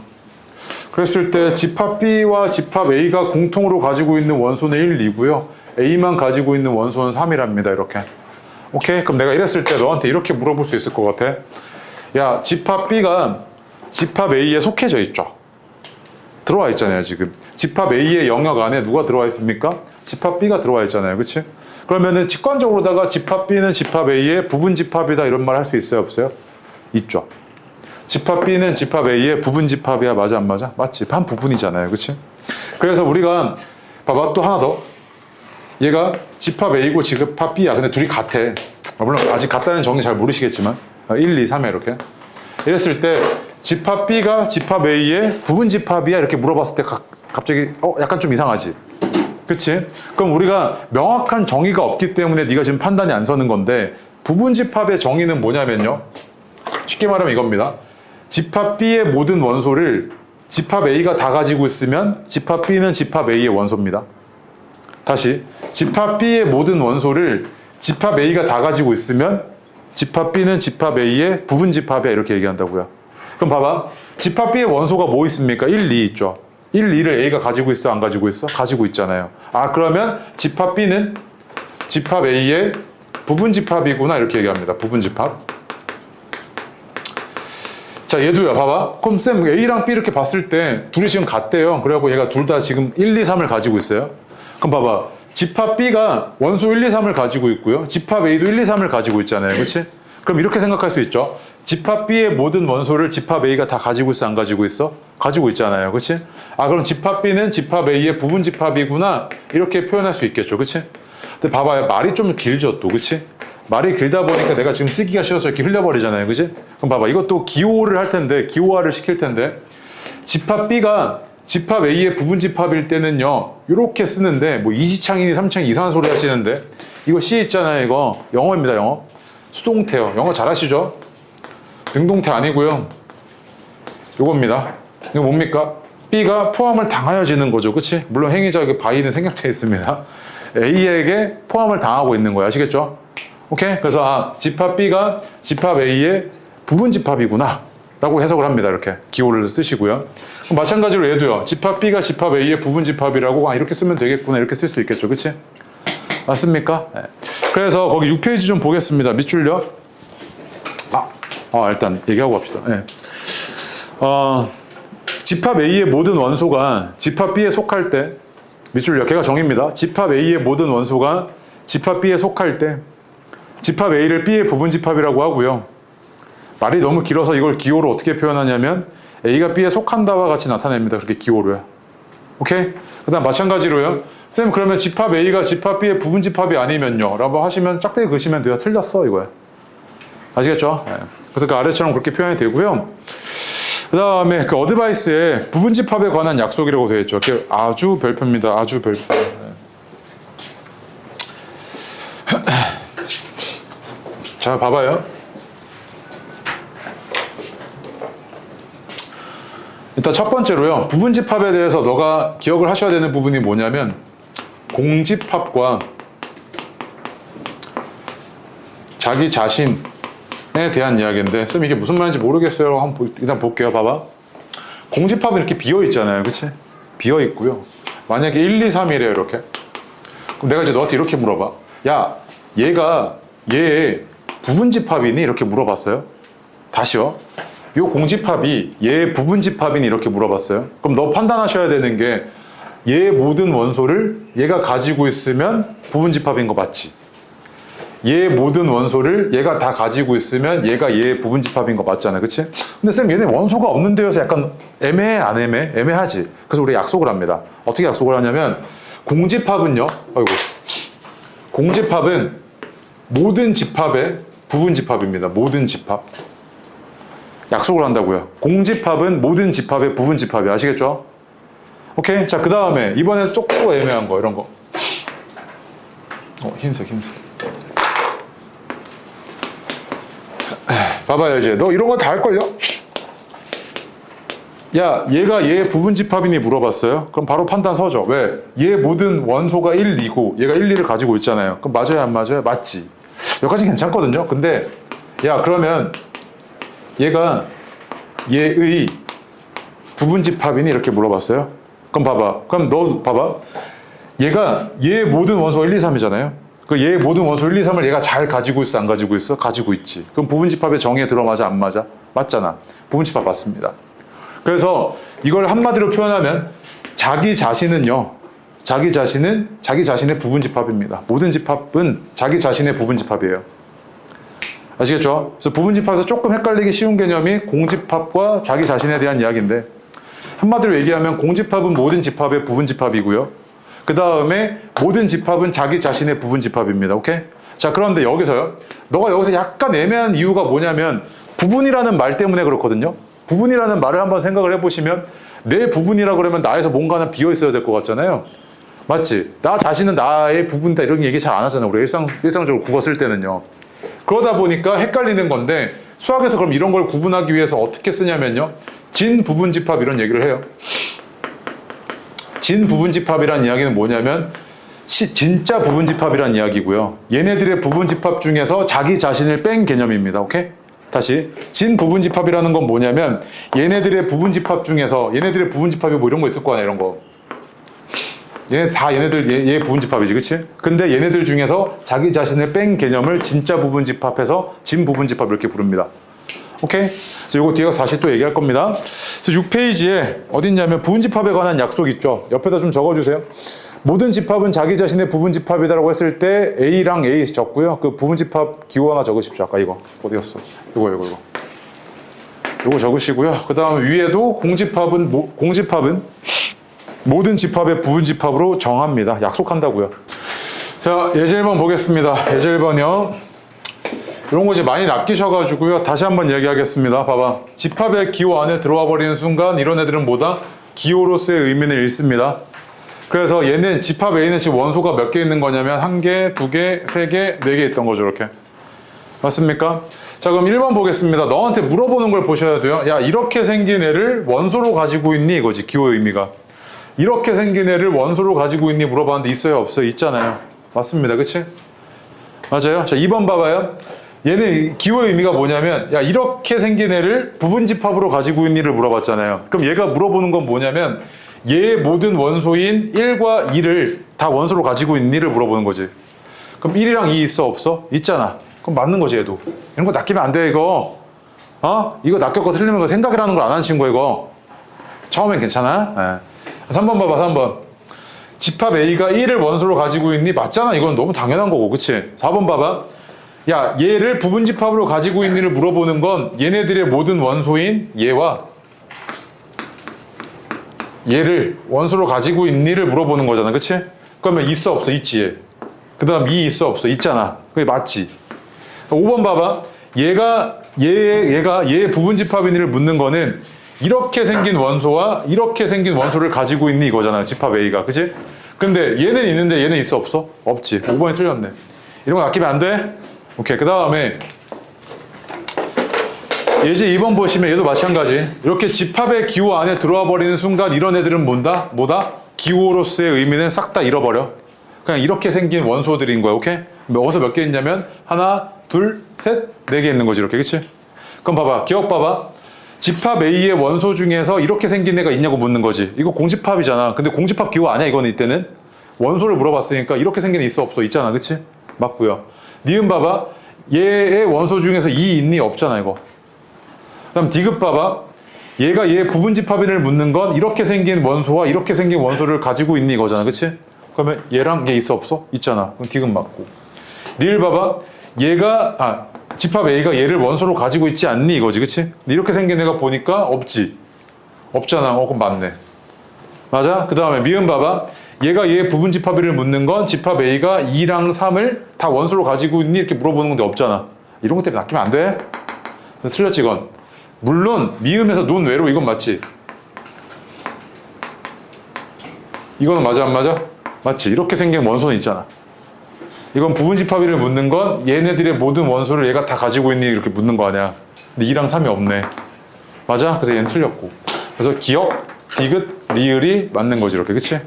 그랬을 때 집합 B와 집합 A가 공통으로 가지고 있는 원소는 1, 2고요. A만 가지고 있는 원소는 3이랍니다. 이렇게. 오케이? 그럼 내가 이랬을 때 너한테 이렇게 물어볼 수 있을 것 같아. 야, 집합 B가 집합 A에 속해져 있죠. 들어와 있잖아요, 지금. 집합 A의 영역 안에 누가 들어와 있습니까? 집합 B가 들어와 있잖아요. 그치? 그러면은 직관적으로다가 집합 B는 집합 A의 부분 집합이다 이런 말 할 수 있어요? 없어요? 있죠. 집합 B는 집합 A의 부분 집합이야. 맞아 안 맞아? 맞지. 한 부분이잖아요. 그치? 그래서 우리가 봐봐 또 하나 더. 얘가 집합 A고 집합 B야. 근데 둘이 같아. 물론 아직 같다는 정리 잘 모르시겠지만 1, 2, 3에 이렇게. 이랬을 때 집합 B가 집합 A의 부분 집합이야 이렇게 물어봤을 때 갑자기 약간 좀 이상하지? 그치? 그럼 우리가 명확한 정의가 없기 때문에 네가 지금 판단이 안 서는 건데 부분 집합의 정의는 뭐냐면요. 쉽게 말하면 이겁니다. 집합 B의 모든 원소를 집합 A가 다 가지고 있으면 집합 B는 집합 A의 원소입니다. 다시 집합 B의 모든 원소를 집합 A가 다 가지고 있으면 집합 B는 집합 A의 부분 집합이야 이렇게 얘기한다고요. 그럼 봐봐. 집합 B의 원소가 뭐 있습니까? 1, 2 있죠. 1, 2를 A가 가지고 있어? 안 가지고 있어? 가지고 있잖아요. 아, 그러면 집합 B는 집합 A의 부분 집합이구나 이렇게 얘기합니다. 부분 집합. 자, 얘도요. 봐봐. 그럼 쌤 A랑 B 이렇게 봤을 때 둘이 지금 같대요. 그래갖고 얘가 둘 다 지금 1, 2, 3을 가지고 있어요. 그럼 봐봐. 집합 B가 원소 1, 2, 3을 가지고 있고요. 집합 A도 1, 2, 3을 가지고 있잖아요. 그렇지? 그럼 이렇게 생각할 수 있죠. 집합 B의 모든 원소를 집합 A가 다 가지고 있어? 안 가지고 있어? 가지고 있잖아요. 그렇지? 아, 그럼 집합 B는 집합 A의 부분 집합이구나. 이렇게 표현할 수 있겠죠. 그렇지? 근데 봐봐요. 말이 좀 길죠. 또. 그렇지? 말이 길다 보니까 내가 지금 쓰기가 싫어서 이렇게 흘려버리잖아요. 그지? 그럼 봐봐. 이것도 기호를 할 텐데, 기호화를 시킬 텐데, 집합 B가 집합 A의 부분집합일 때는요, 이렇게 쓰는데, 뭐 이지창이니 삼창이 이상한 소리 하시는데, 이거 C 있잖아요. 이거 영어입니다. 영어. 수동태요. 영어 잘하시죠? 능동태 아니고요. 요겁니다. 이거 뭡니까? B가 포함을 당하여지는 거죠. 그치? 물론 행위자에게 바이는 생략되어 있습니다. A에게 포함을 당하고 있는 거예요. 아시겠죠? 오케이? 그래서 집합 B가 집합 A의 부분집합이구나 라고 해석을 합니다. 이렇게 기호를 쓰시고요. 마찬가지로 얘도요. 집합 B가 집합 A의 부분집합이라고 이렇게 쓰면 되겠구나 이렇게 쓸 수 있겠죠. 그치? 맞습니까? 네. 그래서 거기 6페이지 좀 보겠습니다. 밑줄요. 일단 얘기하고 갑시다. 네. 집합 A의 모든 원소가 집합 B에 속할 때, 밑줄요. 걔가 정의입니다. 집합 A의 모든 원소가 집합 B에 속할 때 집합 A를 B의 부분집합이라고 하고요. 말이 너무 길어서 이걸 기호로 어떻게 표현하냐면 A가 B에 속한다와 같이 나타냅니다. 그렇게 기호로요. 오케이? 그 다음 마찬가지로요. 쌤 그러면 집합 A가 집합 B의 부분집합이 아니면요? 라고 하시면 짝대기 그시면 돼요. 틀렸어 이거예요. 아시겠죠? 네. 그래서 그 아래처럼 그렇게 표현이 되고요. 그 다음에 그 어드바이스에 부분집합에 관한 약속이라고 되어 있죠. 아주 별표입니다. 아주 별표. 자, 봐봐요. 일단 첫 번째로요. 부분집합에 대해서 너가 기억을 하셔야 되는 부분이 뭐냐면 공집합과 자기 자신에 대한 이야기인데 쌤 이게 무슨 말인지 모르겠어요. 한번 일단 볼게요. 봐봐. 공집합은 이렇게 비어 있잖아요. 그치? 비어 있고요. 만약에 1, 2, 3이래요. 이렇게. 그럼 내가 이제 너한테 이렇게 물어봐. 야, 얘가 얘의 부분집합이니? 이렇게 물어봤어요. 다시요. 요 공집합이 얘의 부분집합이니? 이렇게 물어봤어요. 그럼 너 판단하셔야 되는 게 얘의 모든 원소를 얘가 가지고 있으면 부분집합인 거 맞지? 얘의 모든 원소를 얘가 다 가지고 있으면 얘가 얘의 부분집합인 거 맞잖아. 그치? 근데 쌤 얘네 원소가 없는데요서 약간 애매해 안 애매해? 애매하지. 그래서 우리 약속을 합니다. 어떻게 약속을 하냐면 공집합은요. 공집합은 모든 집합의 부분집합입니다. 모든 집합. 약속을 한다고요. 공집합은 모든 집합의 부분집합이 아시겠죠? 오케이? 자, 그 다음에 이번에 또 애매한 거 이런 거. 흰색. 봐봐요. 이제 너 이런 거 다 할걸요? 야, 얘가 얘의 부분집합이니 물어봤어요? 그럼 바로 판단 서죠. 왜? 얘 모든 원소가 1, 2고 얘가 1, 2를 가지고 있잖아요. 그럼 맞아요 안 맞아요? 맞지. 여기까지 괜찮거든요. 근데 야, 그러면 얘가 얘의 부분집합이니 이렇게 물어봤어요. 그럼 봐봐. 그럼 너 봐봐. 얘가 얘의 모든 원소 1, 2, 3이잖아요. 그 얘의 모든 원소 1, 2, 3을 얘가 잘 가지고 있어? 안 가지고 있어? 가지고 있지. 그럼 부분집합의 정의에 들어맞아? 안 맞아? 맞잖아. 부분집합 맞습니다. 그래서 이걸 한마디로 표현하면 자기 자신은요. 자기 자신은 자기 자신의 부분집합입니다. 모든 집합은 자기 자신의 부분집합이에요. 아시겠죠? 그래서 부분집합에서 조금 헷갈리기 쉬운 개념이 공집합과 자기 자신에 대한 이야기인데 한마디로 얘기하면 공집합은 모든 집합의 부분집합이고요. 그 다음에 모든 집합은 자기 자신의 부분집합입니다. 오케이? 자, 그런데 여기서요. 너가 여기서 약간 애매한 이유가 뭐냐면 부분이라는 말 때문에 그렇거든요. 부분이라는 말을 한번 생각을 해보시면 내 부분이라 그러면 나에서 뭔가는 비어 있어야 될 것 같잖아요. 맞지? 나 자신은 나의 부분이다 이런 얘기 잘 안 하잖아요. 우리 일상적으로 국어 쓸 때는요. 그러다 보니까 헷갈리는 건데 수학에서 그럼 이런 걸 구분하기 위해서 어떻게 쓰냐면요. 진부분집합 이런 얘기를 해요. 진부분집합이란 이야기는 뭐냐면 진짜 부분집합이란 이야기고요. 얘네들의 부분집합 중에서 자기 자신을 뺀 개념입니다. 오케이? 다시 진부분집합이라는 건 뭐냐면 얘네들의 부분집합 중에서 얘네들의 부분집합이 뭐 이런 거 있을 거 아니야. 이런 거. 얘 부분집합이지, 그치? 근데 얘네들 중에서 자기 자신을 뺀 개념을 진짜 부분집합해서 진부분집합 이렇게 부릅니다. 오케이? 그래서 이거 뒤에 다시 또 얘기할 겁니다. 그래서 6페이지에 어디 있냐면 부분집합에 관한 약속 있죠? 옆에다 좀 적어주세요. 모든 집합은 자기 자신의 부분집합이다라고 했을 때 A랑 A 적고요. 그 부분집합 기호 하나 적으십시오. 아까 이거. 어디 갔어? 이거. 이거 적으시고요. 그 다음 위에도 공집합은 모든 집합의 부분집합으로 정합니다. 약속한다고요. 자, 예제 1번 보겠습니다. 예제 1번이요. 이런 거 이제 많이 낚이셔가지고요. 다시 한번 얘기하겠습니다. 봐봐. 집합의 기호 안에 들어와 버리는 순간 이런 애들은 뭐다? 기호로서의 의미를 잃습니다. 그래서 얘는 집합 A는 지금 원소가 몇 개 있는 거냐면 1개, 2개, 3개, 4개 있던 거죠. 이렇게. 맞습니까? 자, 그럼 1번 보겠습니다. 너한테 물어보는 걸 보셔야 돼요. 야, 이렇게 생긴 애를 원소로 가지고 있니? 이거지. 기호의 의미가. 이렇게 생긴 애를 원소로 가지고 있니? 물어봤는데 있어요? 없어요? 있잖아요. 맞습니다. 그치? 맞아요? 자, 2번 봐봐요. 얘는 기호의 의미가 뭐냐면, 야, 이렇게 생긴 애를 부분집합으로 가지고 있니를 물어봤잖아요. 그럼 얘가 물어보는 건 뭐냐면, 얘의 모든 원소인 1과 2를 다 원소로 가지고 있니를 물어보는 거지. 그럼 1이랑 2 있어? 없어? 있잖아. 그럼 맞는 거지, 얘도. 이런 거 낚이면 안 돼, 이거. 이거 낚였고 틀리면 거 생각이라는 걸 안 하는 친구야, 이거. 처음엔 괜찮아? 네. 3번 봐봐, 3번. 집합 A가 1을 원소로 가지고 있니? 맞잖아. 이건 너무 당연한 거고, 그치? 4번 봐봐. 야, 얘를 부분집합으로 가지고 있니를 물어보는 건 얘네들의 모든 원소인 얘와 얘를 원소로 가지고 있니를 물어보는 거잖아. 그치? 그러면 있어 없어? 있지 얘. 그 다음 이 있어 없어? 있잖아. 그게 맞지? 5번 봐봐. 얘가 얘의 부분집합이니를 묻는 거는 이렇게 생긴 원소와 이렇게 생긴 원소를 가지고 있니 이거잖아. 집합 A가. 그치? 근데 얘는 있는데 얘는 있어 없어? 없지. 5번이 틀렸네. 이런 거 아끼면 안 돼? 오케이. 그 다음에 예제 2번 보시면 얘도 마찬가지. 이렇게 집합의 기호 안에 들어와 버리는 순간 이런 애들은 뭐다? 기호로서의 의미는 싹 다 잃어버려. 그냥 이렇게 생긴 원소들인 거야. 오케이? 어디서 몇 개 있냐면 하나, 둘, 셋, 4개 있는 거지. 이렇게. 그치? 그럼 봐봐. 기억 봐봐. 집합 A의 원소 중에서 이렇게 생긴 애가 있냐고 묻는 거지. 이거 공집합이잖아. 근데 공집합 기호 아니야. 이거는 이때는. 원소를 물어봤으니까 이렇게 생긴 애 있어 없어? 있잖아. 그치? 맞고요. 니은 봐봐. 얘의 원소 중에서 2 있니? 없잖아. 이거. 그다음 디귿 봐봐. 얘가 얘의 부분집합인을 묻는 건 이렇게 생긴 원소와 이렇게 생긴 원소를 가지고 있니? 이거잖아. 그치? 그러면 얘랑 얘 있어 없어? 있잖아. 그럼 디귿 맞고. 리을 봐봐. 집합 A가 얘를 원소로 가지고 있지 않니? 이거지. 그치? 이렇게 생긴 애가 보니까 없지. 없잖아. 그럼 맞네. 맞아? 그 다음에 미음 봐봐. 얘가 얘의 부분집합인을 묻는 건 집합 A가 2랑 3을 다 원소로 가지고 있니? 이렇게 물어보는 건데 없잖아. 이런 것 때문에 낚이면 안 돼. 틀렸지 이건. 물론 미음에서 논 외로 이건 맞지? 이거는 맞아 안 맞아? 맞지? 이렇게 생긴 원소는 있잖아. 이건 부분집합인을 묻는 건 얘네들의 모든 원소를 얘가 다 가지고 있니? 이렇게 묻는 거 아니야. 근데 2랑 3이 없네. 맞아? 그래서 얘는 틀렸고. 그래서 기역, 디귿, 리을이 맞는 거지 이렇게. 그치?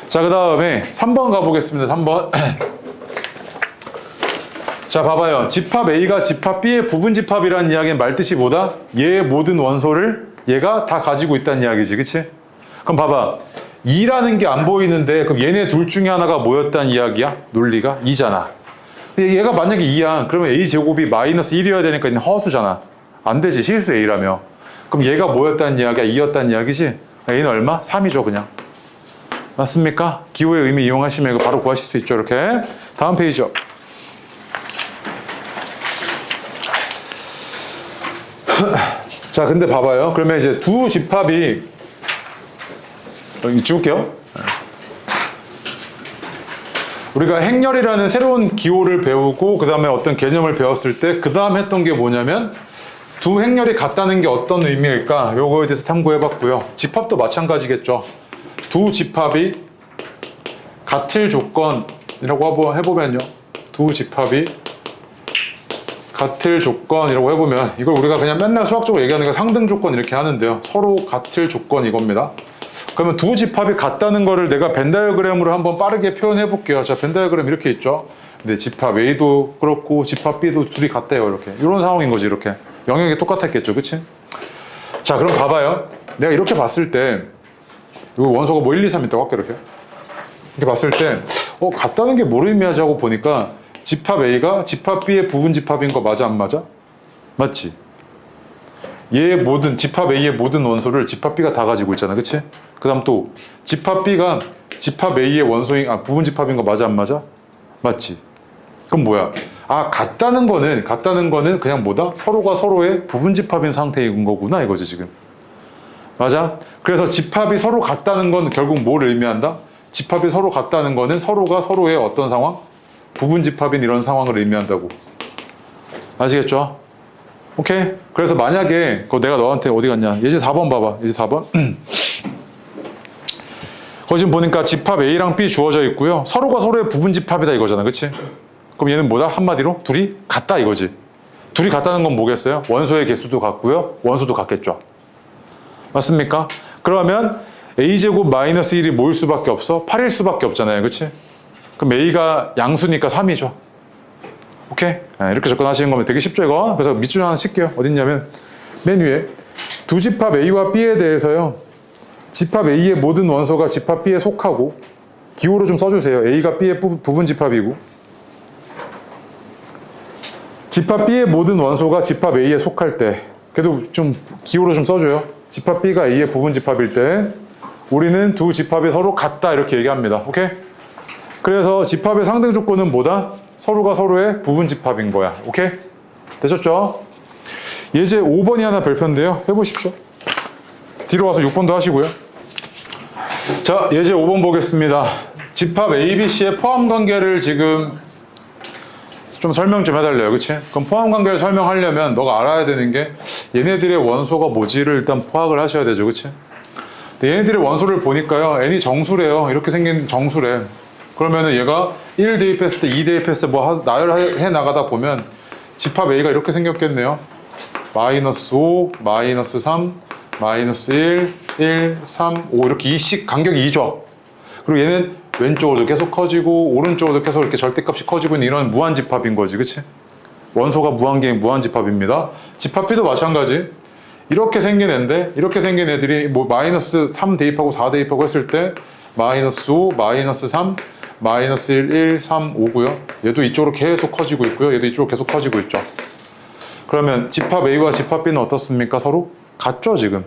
자, 그 다음에 3번 가보겠습니다. 3번. 자, 봐봐요. 집합 A가 집합 B의 부분집합이라는 이야기는 말뜻이 뭐다? 얘의 모든 원소를 얘가 다 가지고 있다는 이야기지. 그치? 그럼 봐봐. 2라는 게 안 보이는데 그럼 얘네 둘 중에 하나가 뭐였다는 이야기야? 논리가? 2잖아. 근데 얘가 만약에 2야. 그러면 A제곱이 마이너스 1이어야 되니까 얘는 허수잖아. 안 되지. 실수 A라며. 그럼 얘가 뭐였다는 이야기야? 2였다는 이야기지? A는 얼마? 3이죠 그냥. 맞습니까? 기호의 의미 이용하시면 이거 바로 구하실 수 있죠. 이렇게. 다음 페이지요. 자, 근데 봐봐요. 그러면 이제 두 집합이 여기 지울게요. 우리가 행렬이라는 새로운 기호를 배우고 그 다음에 어떤 개념을 배웠을 때 그 다음 했던 게 뭐냐면 두 행렬이 같다는 게 어떤 의미일까? 요거에 대해서 탐구해봤고요. 집합도 마찬가지겠죠. 두 집합이 같을 조건이라고 해보면요. 두 집합이 같을 조건이라고 해보면 이걸 우리가 그냥 맨날 수학적으로 얘기하는 게 상등 조건 이렇게 하는데요. 서로 같을 조건 이겁니다. 그러면 두 집합이 같다는 거를 내가 벤 다이어그램으로 한번 빠르게 표현해 볼게요. 자, 벤 다이어그램 이렇게 있죠. 근데 집합 A도 그렇고 집합 B도 둘이 같대요. 이렇게. 이런 상황인 거지. 이렇게. 영역이 똑같았겠죠. 그치? 자, 그럼 봐봐요. 내가 이렇게 봤을 때 이거 원소가 뭐 1, 2, 3 있다고 할게 이렇게. 이렇게 봤을 때 같다는 게 뭘 의미하지 하고 보니까 집합 A가 집합 B의 부분집합인 거 맞아 안 맞아? 맞지? 얘의 모든 집합 A의 모든 원소를 집합 B가 다 가지고 있잖아. 그치? 그 다음 또 집합 B가 집합 A의 원소인 부분집합인 거 맞아 안 맞아? 맞지? 그럼 뭐야? 같다는 거는 그냥 뭐다? 서로가 서로의 부분집합인 상태인 거구나 이거지 지금. 맞아? 그래서 집합이 서로 같다는 건 결국 뭘 의미한다? 집합이 서로 같다는 거는 서로가 서로의 어떤 상황? 부분집합인 이런 상황을 의미한다고. 아시겠죠? 오케이? 그래서 만약에 그거 내가 너한테 어디 갔냐? 예제 4번 봐봐. 예제 4번. 거기 지금 보니까 집합 A랑 B 주어져 있고요. 서로가 서로의 부분 집합이다 이거잖아. 그치? 그럼 얘는 뭐다? 한마디로 둘이 같다 이거지. 둘이 같다는 건 뭐겠어요? 원소의 개수도 같고요. 원소도 같겠죠. 맞습니까? 그러면 A제곱 마이너스 1이 뭐일 수밖에 없어? 8일 수밖에 없잖아요. 그치? 그럼 A가 양수니까 3이죠. 오케이? 네, 이렇게 접근하시는 거면 되게 쉽죠 이거? 그래서 밑줄 하나 칠게요. 어딨냐면 맨 위에 두 집합 A와 B에 대해서요. 집합 A의 모든 원소가 집합 B에 속하고 기호로 좀 써주세요. A가 B의 부분 집합이고 집합 B의 모든 원소가 집합 A에 속할 때 그래도 좀 기호로 좀 써줘요. 집합 B가 A의 부분 집합일 때 우리는 두 집합이 서로 같다 이렇게 얘기합니다. 오케이? 그래서 집합의 상등 조건은 뭐다? 서로가 서로의 부분 집합인 거야. 오케이? 되셨죠? 예제 5번이 하나 별표인데요. 해보십시오. 뒤로 와서 6번도 하시고요. 자, 예제 5번 보겠습니다. 집합 A, B, C의 포함 관계를 지금 좀 설명 좀 해달래요. 그치? 그럼 포함 관계를 설명하려면 너가 알아야 되는 게 얘네들의 원소가 뭐지를 일단 파악을 하셔야 되죠. 그치? 얘네들의 원소를 보니까요. n이 정수래요. 이렇게 생긴 정수래. 그러면은 얘가 1 대입했을 때, 2 대입했을 때 뭐 나열해 나가다 보면 집합 A가 이렇게 생겼겠네요. 마이너스 5, 마이너스 3, 마이너스 1, 1, 3, 5 이렇게 2씩 간격이 2죠. 그리고 얘는 왼쪽으로도 계속 커지고 오른쪽으로도 계속 이렇게 절대값이 커지고 있는 이런 무한집합인 거지. 그치? 원소가 무한계인 무한집합입니다. 집합 B도 마찬가지. 이렇게 생긴 애인데 이렇게 생긴 애들이 뭐 마이너스 3 대입하고 4 대입하고 했을 때 마이너스 5, 마이너스 3, 마이너스 1, 1, 3, 5고요. 얘도 이쪽으로 계속 커지고 있고요. 얘도 이쪽으로 계속 커지고 있죠. 그러면 집합 A와 집합 B는 어떻습니까? 서로 같죠 지금.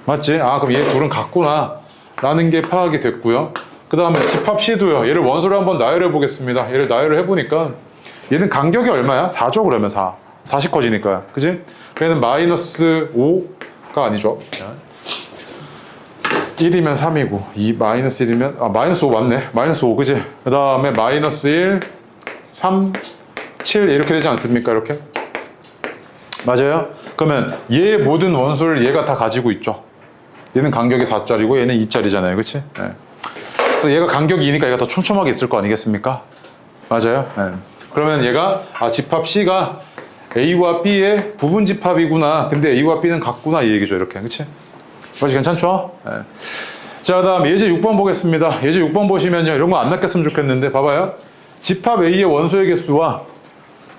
맞지? 아 그럼 얘 둘은 같구나 라는 게 파악이 됐고요. 그 다음에 집합 C도요. 얘를 원소로 한번 나열해 보겠습니다. 얘를 나열을 해보니까 얘는 간격이 얼마야? 4죠 그러면 4. 4씩 커지니까요. 그지? 얘는 마이너스 5가 아니죠. 1이면 3이고 2 마이너스 1이면 마이너스 5 맞네. 마이너스 5 그지? 그 다음에 마이너스 1 3 7 이렇게 되지 않습니까? 이렇게 맞아요? 그러면 얘의 모든 원소를 얘가 다 가지고 있죠. 얘는 간격이 4짜리고 얘는 2짜리잖아요. 그치? 네. 그래서 얘가 간격이 2니까 얘가 더 촘촘하게 있을 거 아니겠습니까? 맞아요? 네. 그러면 얘가 집합 C가 A와 B의 부분 집합이구나. 근데 A와 B는 같구나 이 얘기죠. 이렇게 그치? 맞지? 괜찮죠? 네. 자, 그 다음 예제 6번 보겠습니다. 예제 6번 보시면요. 이런 거 안 낚였으면 좋겠는데 봐봐요. 집합 A의 원소의 개수와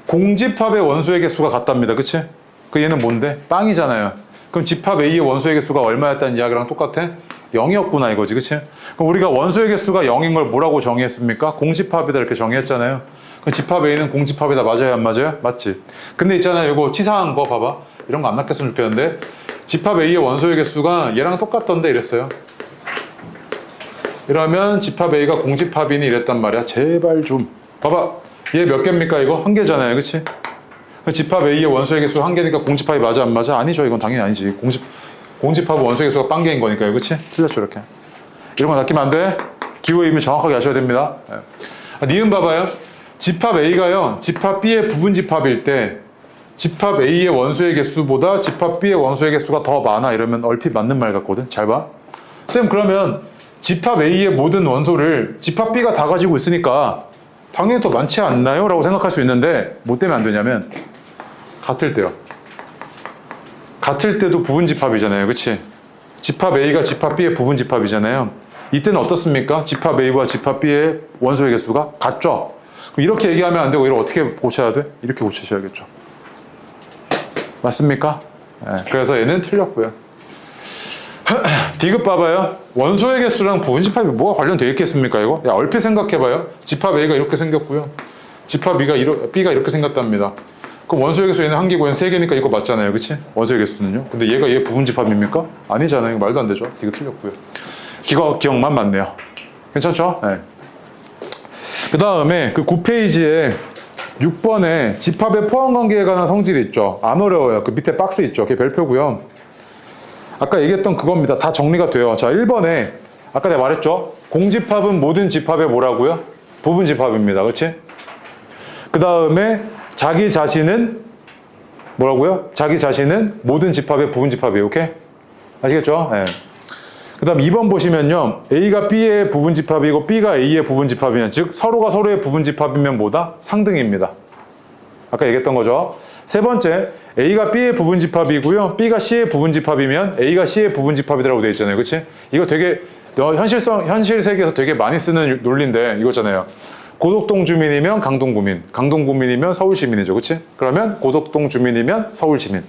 공집합의 원소의 개수가 같답니다. 그치? 그 얘는 뭔데? 빵이잖아요. 그럼 집합 A의 원소의 개수가 얼마였다는 이야기랑 똑같아? 0이었구나 이거지. 그치? 그럼 우리가 원소의 개수가 0인 걸 뭐라고 정의했습니까? 공집합이다 이렇게 정의했잖아요. 그럼 집합 A는 공집합이다. 맞아요? 안 맞아요? 맞지? 근데 있잖아요. 이거 치사한 거 봐봐. 이런 거 안 낚였으면 좋겠는데 집합 A의 원소의 개수가 얘랑 똑같던데 이랬어요. 이러면 집합 A가 공집합이니 이랬단 말이야. 제발 좀 봐봐. 얘 몇 개입니까 이거? 한 개잖아요. 그치? 집합 A의 원소의 개수 한 개니까 공집합이 맞아 안 맞아? 아니죠. 이건 당연히 아니지. 공집합은 원소의 개수가 빵 개인 거니까요. 그치? 틀렸죠 이렇게. 이런 거 낚이면 안 돼. 기호의 의미 정확하게 아셔야 됩니다. 니은 봐봐요. 집합 A가요. 집합 B의 부분 집합일 때 집합 A의 원소의 개수보다 집합 B의 원소의 개수가 더 많아 이러면 얼핏 맞는 말 같거든. 잘 봐. 쌤 그러면 집합 A의 모든 원소를 집합 B가 다 가지고 있으니까 당연히 더 많지 않나요? 라고 생각할 수 있는데 뭐 때문에 안 되냐면 같을 때요. 같을 때도 부분 집합이잖아요. 그치? 집합 A가 집합 B의 부분 집합이잖아요. 이때는 어떻습니까? 집합 A와 집합 B의 원소의 개수가 같죠? 그럼 이렇게 얘기하면 안 되고 이걸 어떻게 고쳐야 돼? 이렇게 고치셔야겠죠. 맞습니까? 네, 그래서 얘는 틀렸고요. D급 봐봐요. 원소의 개수랑 부분 집합이 뭐가 관련되어 있겠습니까 이거? 야, 얼핏 생각해봐요. 집합 A가 이렇게 생겼고요. 집합 B가 이렇게 생겼답니다. 그럼 원소의 개수 얘는 한 개고 얘는 세 개니까 이거 맞잖아요. 그치? 원소의 개수는요. 근데 얘가 얘 부분 집합입니까? 아니잖아요. 말도 안 되죠. D가 틀렸고요. 기억만 맞네요. 괜찮죠? 네. 그 다음에 그 9페이지에 6번에 집합의 포함 관계에 관한 성질이 있죠. 안 어려워요. 그 밑에 박스 있죠. 그게 별표고요. 아까 얘기했던 그겁니다. 다 정리가 돼요. 자, 1번에 아까 내가 말했죠. 공집합은 모든 집합의 뭐라고요? 부분 집합입니다. 그치? 그 다음에 자기 자신은 뭐라고요? 자기 자신은 모든 집합의 부분 집합이에요. 오케이? 아시겠죠? 네. 그 다음 2번 보시면요. A가 B의 부분 집합이고 B가 A의 부분 집합이면, 즉 서로가 서로의 부분 집합이면 뭐다? 상등입니다. 아까 얘기했던 거죠. 세 번째, A가 B의 부분 집합이고요. B가 C의 부분 집합이면 A가 C의 부분 집합이라고 되어 있잖아요. 그치? 이거 되게 현실 세계에서 되게 많이 쓰는 논리인데 이거잖아요. 고덕동 주민이면 강동 구민, 강동 구민이면 서울 시민이죠. 그치? 그러면 고덕동 주민이면 서울 시민.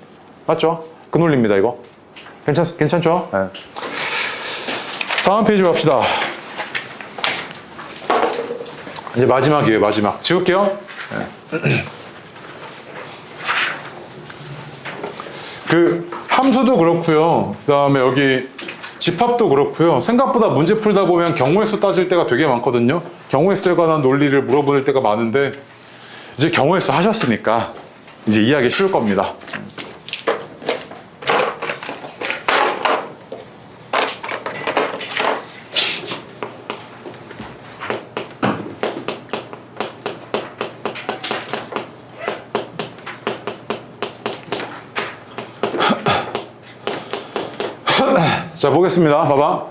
맞죠? 그 논리입니다, 이거. 괜찮죠? 네. 다음 페이지 갑시다. 이제 마지막이에요, 마지막. 지울게요. 네. 그 함수도 그렇고요. 그 다음에 여기 집합도 그렇고요. 생각보다 문제 풀다 보면 경우의 수 따질 때가 되게 많거든요. 경우의 수에 관한 논리를 물어볼 때가 많은데 이제 경우의 수 하셨으니까 이제 이해하기 쉬울 겁니다. 자, 보겠습니다. 봐봐.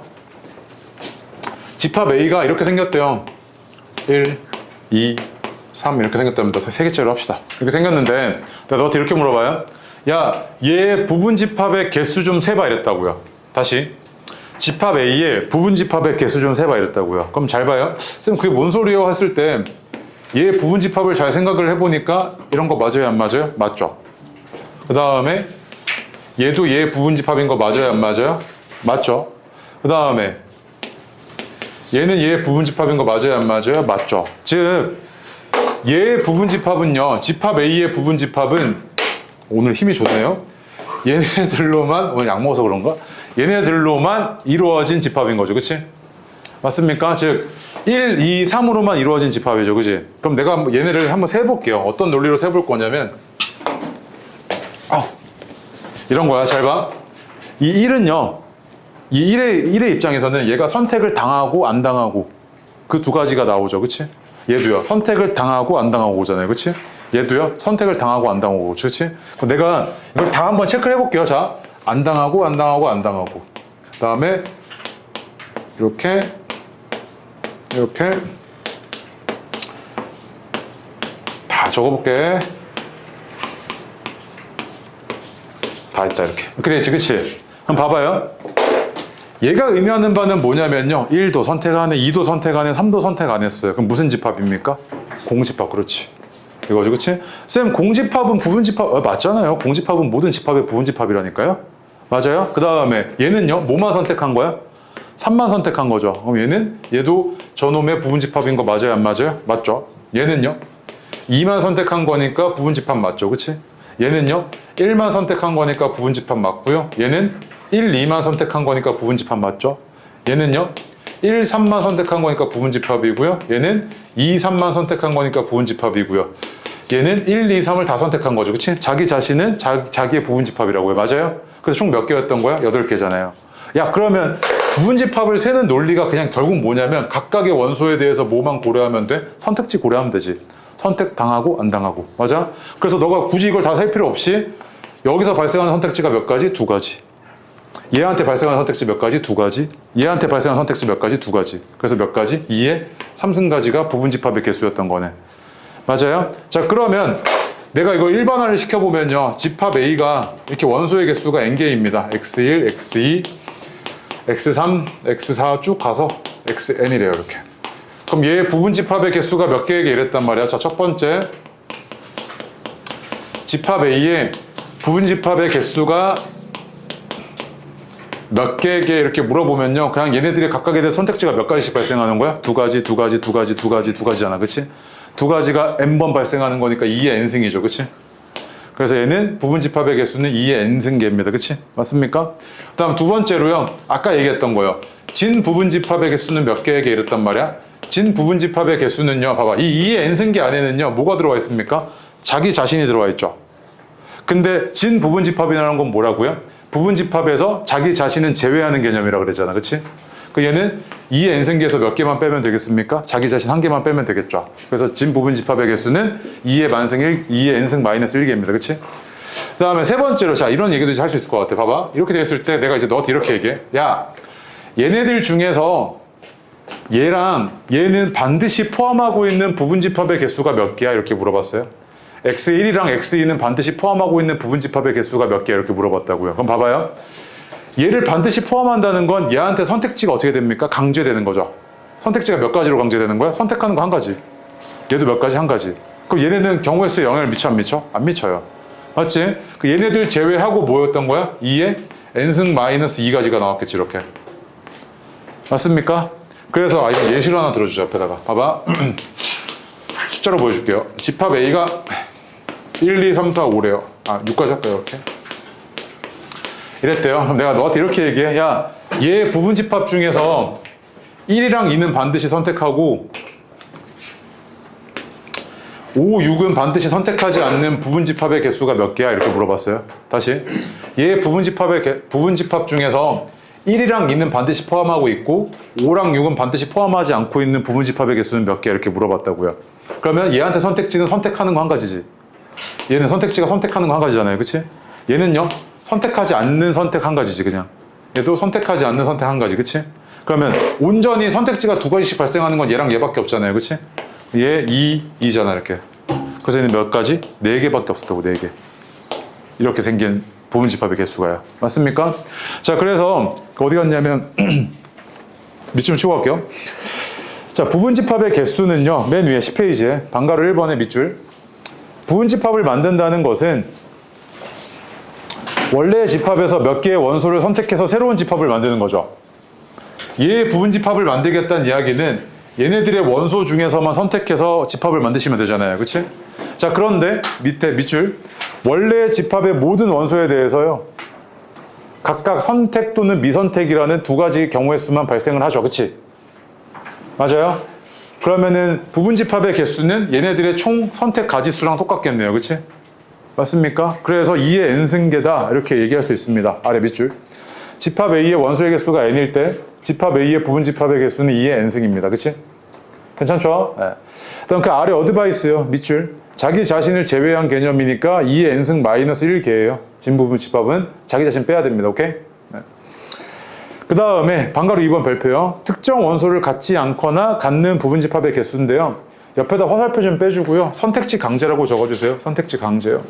집합 A가 이렇게 생겼대요. 1, 2, 3 이렇게 생겼답니다. 세 개째로 합시다. 이렇게 생겼는데 내가 너한테 이렇게 물어봐요. 야, 얘 부분 집합의 개수 좀 세봐 이랬다고요. 다시. 집합 A의 부분 집합의 개수 좀 세봐 이랬다고요. 그럼 잘 봐요. 쌤, 그게 뭔 소리예요? 했을 때 얘 부분 집합을 잘 생각을 해보니까 이런 거 맞아요? 안 맞아요? 맞죠. 그 다음에 얘도 얘 부분 집합인 거 맞아요? 안 맞아요? 맞죠. 그 다음에 얘는 얘 부분 집합인 거 맞아요? 안 맞아요? 맞죠. 즉 얘의 부분 집합은요, 집합 A의 부분 집합은, 오늘 힘이 좋네요. 얘네들로만, 오늘 약 먹어서 그런가? 얘네들로만 이루어진 집합인 거죠. 그치? 맞습니까? 즉 1, 2, 3으로만 이루어진 집합이죠. 그치? 그럼 내가 얘네를 한번 세볼게요. 어떤 논리로 세볼 거냐면 이런 거야. 잘 봐. 이 1은요, 이 1의 입장에서는 얘가 선택을 당하고 안 당하고 그 두 가지가 나오죠. 그치? 얘도요, 선택을 당하고 안 당하고 오잖아요. 그치? 얘도요, 선택을 당하고 안 당하고 오죠. 그치? 그럼 내가 이걸 다 한번 체크를 해볼게요. 자, 안 당하고 안 당하고 안 당하고, 그 다음에 이렇게 다 적어볼게. 다 있다. 이렇게 되지. 그치? 한번 봐봐요. 얘가 의미하는 바는 뭐냐면요, 1도 선택 안 해, 2도 선택 안 해, 3도 선택 안 했어요. 그럼 무슨 집합입니까? 공집합. 그렇지, 이거죠. 그치? 쌤, 공집합은 부분 집합, 맞잖아요. 공집합은 모든 집합의 부분 집합이라니까요. 맞아요. 그 다음에 얘는요, 뭐만 선택한 거야? 3만 선택한 거죠. 그럼 얘도 저놈의 부분 집합인 거 맞아요? 안 맞아요? 맞죠. 얘는요, 2만 선택한 거니까 부분 집합 맞죠. 그치? 얘는요, 1만 선택한 거니까 부분 집합 맞고요. 얘는 1, 2만 선택한 거니까 부분 집합 맞죠? 얘는요, 1, 3만 선택한 거니까 부분 집합이고요. 얘는 2, 3만 선택한 거니까 부분 집합이고요. 얘는 1, 2, 3을 다 선택한 거죠. 그치? 자기 자신은 자기의 부분 집합이라고요. 맞아요? 그래서 총 몇 개였던 거야? 8개잖아요. 야, 그러면 부분 집합을 세는 논리가 그냥 결국 뭐냐면 각각의 원소에 대해서 뭐만 고려하면 돼? 선택지 고려하면 되지. 선택 당하고 안 당하고. 맞아? 그래서 너가 굳이 이걸 다 셀 필요 없이 여기서 발생하는 선택지가 몇 가지? 2가지. 얘한테 발생하는 선택지 몇 가지? 2가지. 얘한테 발생하는 선택지 몇 가지? 2가지. 그래서 몇 가지? 2의 3승가지가 부분 집합의 개수였던 거네. 맞아요? 자, 그러면 내가 이거 일반화를 시켜보면요, 집합 A가 이렇게 원소의 개수가 n개입니다. x1, x2, x3, x4 쭉 가서 xn이래요. 이렇게. 그럼 얘 부분 집합의 개수가 몇 개에게 이랬단 말이야. 자, 첫 번째, 집합 A의 부분 집합의 개수가 몇 개에게 이렇게 물어보면요, 그냥 얘네들이 각각에 대해 선택지가 몇 가지씩 발생하는 거야? 2가지, 2가지, 2가지, 2가지, 2가지잖아. 그치? 2가지가 n번 발생하는 거니까 2의 n승이죠. 그치? 그래서 얘는 부분 집합의 개수는 2의 n승계입니다. 그치? 맞습니까? 그 다음 두 번째로요, 아까 얘기했던 거요, 진 부분 집합의 개수는 몇 개에게 이랬단 말이야? 진 부분 집합의 개수는요, 봐봐. 이 2의 n승계 안에는요, 뭐가 들어와 있습니까? 자기 자신이 들어와 있죠. 근데 진 부분 집합이라는 건 뭐라고요? 부분 집합에서 자기 자신은 제외하는 개념이라고 그랬잖아. 그치? 그 얘는 2의 n승계에서 몇 개만 빼면 되겠습니까? 자기 자신 한 개만 빼면 되겠죠. 그래서 진 부분 집합의 개수는 2의 만승 2의 n승 마이너스 1개입니다. 그치? 그 다음에 세 번째로, 자, 이런 얘기도 이제 할 수 있을 것 같아. 봐봐. 이렇게 됐을 때 내가 이제 너한테 이렇게 얘기해. 야, 얘네들 중에서 얘랑 얘는 반드시 포함하고 있는 부분 집합의 개수가 몇 개야? 이렇게 물어봤어요. x1이랑 x2는 반드시 포함하고 있는 부분 집합의 개수가 몇 개야? 이렇게 물어봤다고요. 그럼 봐봐요. 얘를 반드시 포함한다는 건 얘한테 선택지가 어떻게 됩니까? 강제되는 거죠. 선택지가 몇 가지로 강제되는 거야? 선택하는 거 한 가지. 얘도 몇 가지? 한 가지. 그럼 얘네는 경우의 수에 영향을 미쳐 안 미쳐? 안 미쳐요. 맞지? 그 얘네들 제외하고 뭐였던 거야? 2에 n승 마이너스 2가지가 나왔겠지 이렇게. 맞습니까? 그래서 이거 예시로 하나 들어주자. 앞에다가 봐봐. 숫자로 보여줄게요. 집합 A가 1, 2, 3, 4, 5래요. 6까지 할까요? 이렇게. 이랬대요. 그럼 내가 너한테 이렇게 얘기해. 야, 얘 부분 집합 중에서 1이랑 2는 반드시 선택하고 5, 6은 반드시 선택하지 않는 부분 집합의 개수가 몇 개야? 이렇게 물어봤어요. 다시. 얘 부분 집합 중에서 1이랑 2는 반드시 포함하고 있고 5랑 6은 반드시 포함하지 않고 있는 부분 집합의 개수는 몇 개야? 이렇게 물어봤다고요. 그러면 얘한테 선택지는 선택하는 거 한 가지지. 얘는 선택지가 선택하는 거 한 가지잖아요. 그치? 얘는요? 선택하지 않는 선택 한 가지지 그냥. 얘도 선택하지 않는 선택 한 가지. 그치? 그러면 온전히 선택지가 두 가지씩 발생하는 건 얘랑 얘밖에 없잖아요. 그치? 얘 2, 2잖아 이렇게. 그래서 얘는 몇 가지? 4개밖에 없었다고. 4개. 이렇게 생긴 부분 집합의 개수가요. 맞습니까? 자, 그래서 어디 갔냐면 밑줄 치고 갈게요. 자, 부분 집합의 개수는요. 맨 위에 10페이지에 방가루 1번의 밑줄. 부분 집합을 만든다는 것은 원래의 집합에서 몇 개의 원소를 선택해서 새로운 집합을 만드는 거죠. 얘의 부분 집합을 만들겠다는 이야기는 얘네들의 원소 중에서만 선택해서 집합을 만드시면 되잖아요. 그치? 자, 그런데 밑에 밑줄. 원래의 집합의 모든 원소에 대해서요. 각각 선택 또는 미선택이라는 두 가지 경우의 수만 발생을 하죠. 그치? 맞아요? 그러면은 부분 집합의 개수는 얘네들의 총 선택 가지수랑 똑같겠네요. 그치? 맞습니까? 그래서 2의 n승계다 이렇게 얘기할 수 있습니다. 아래 밑줄. 집합 A의 원소의 개수가 n일 때 집합 A의 부분 집합의 개수는 2의 n승입니다. 그치? 괜찮죠? 네. 그다음 그 아래 어드바이스요. 밑줄. 자기 자신을 제외한 개념이니까 2의 n승 마이너스 1개예요. 진부분 집합은 자기 자신 빼야 됩니다. 오케이? 네. 그 다음에 방가루 2번 별표요. 특정 원소를 갖지 않거나 갖는 부분 집합의 개수인데요. 옆에다 화살표 좀 빼주고요. 선택지 강제라고 적어주세요. 선택지 강제요.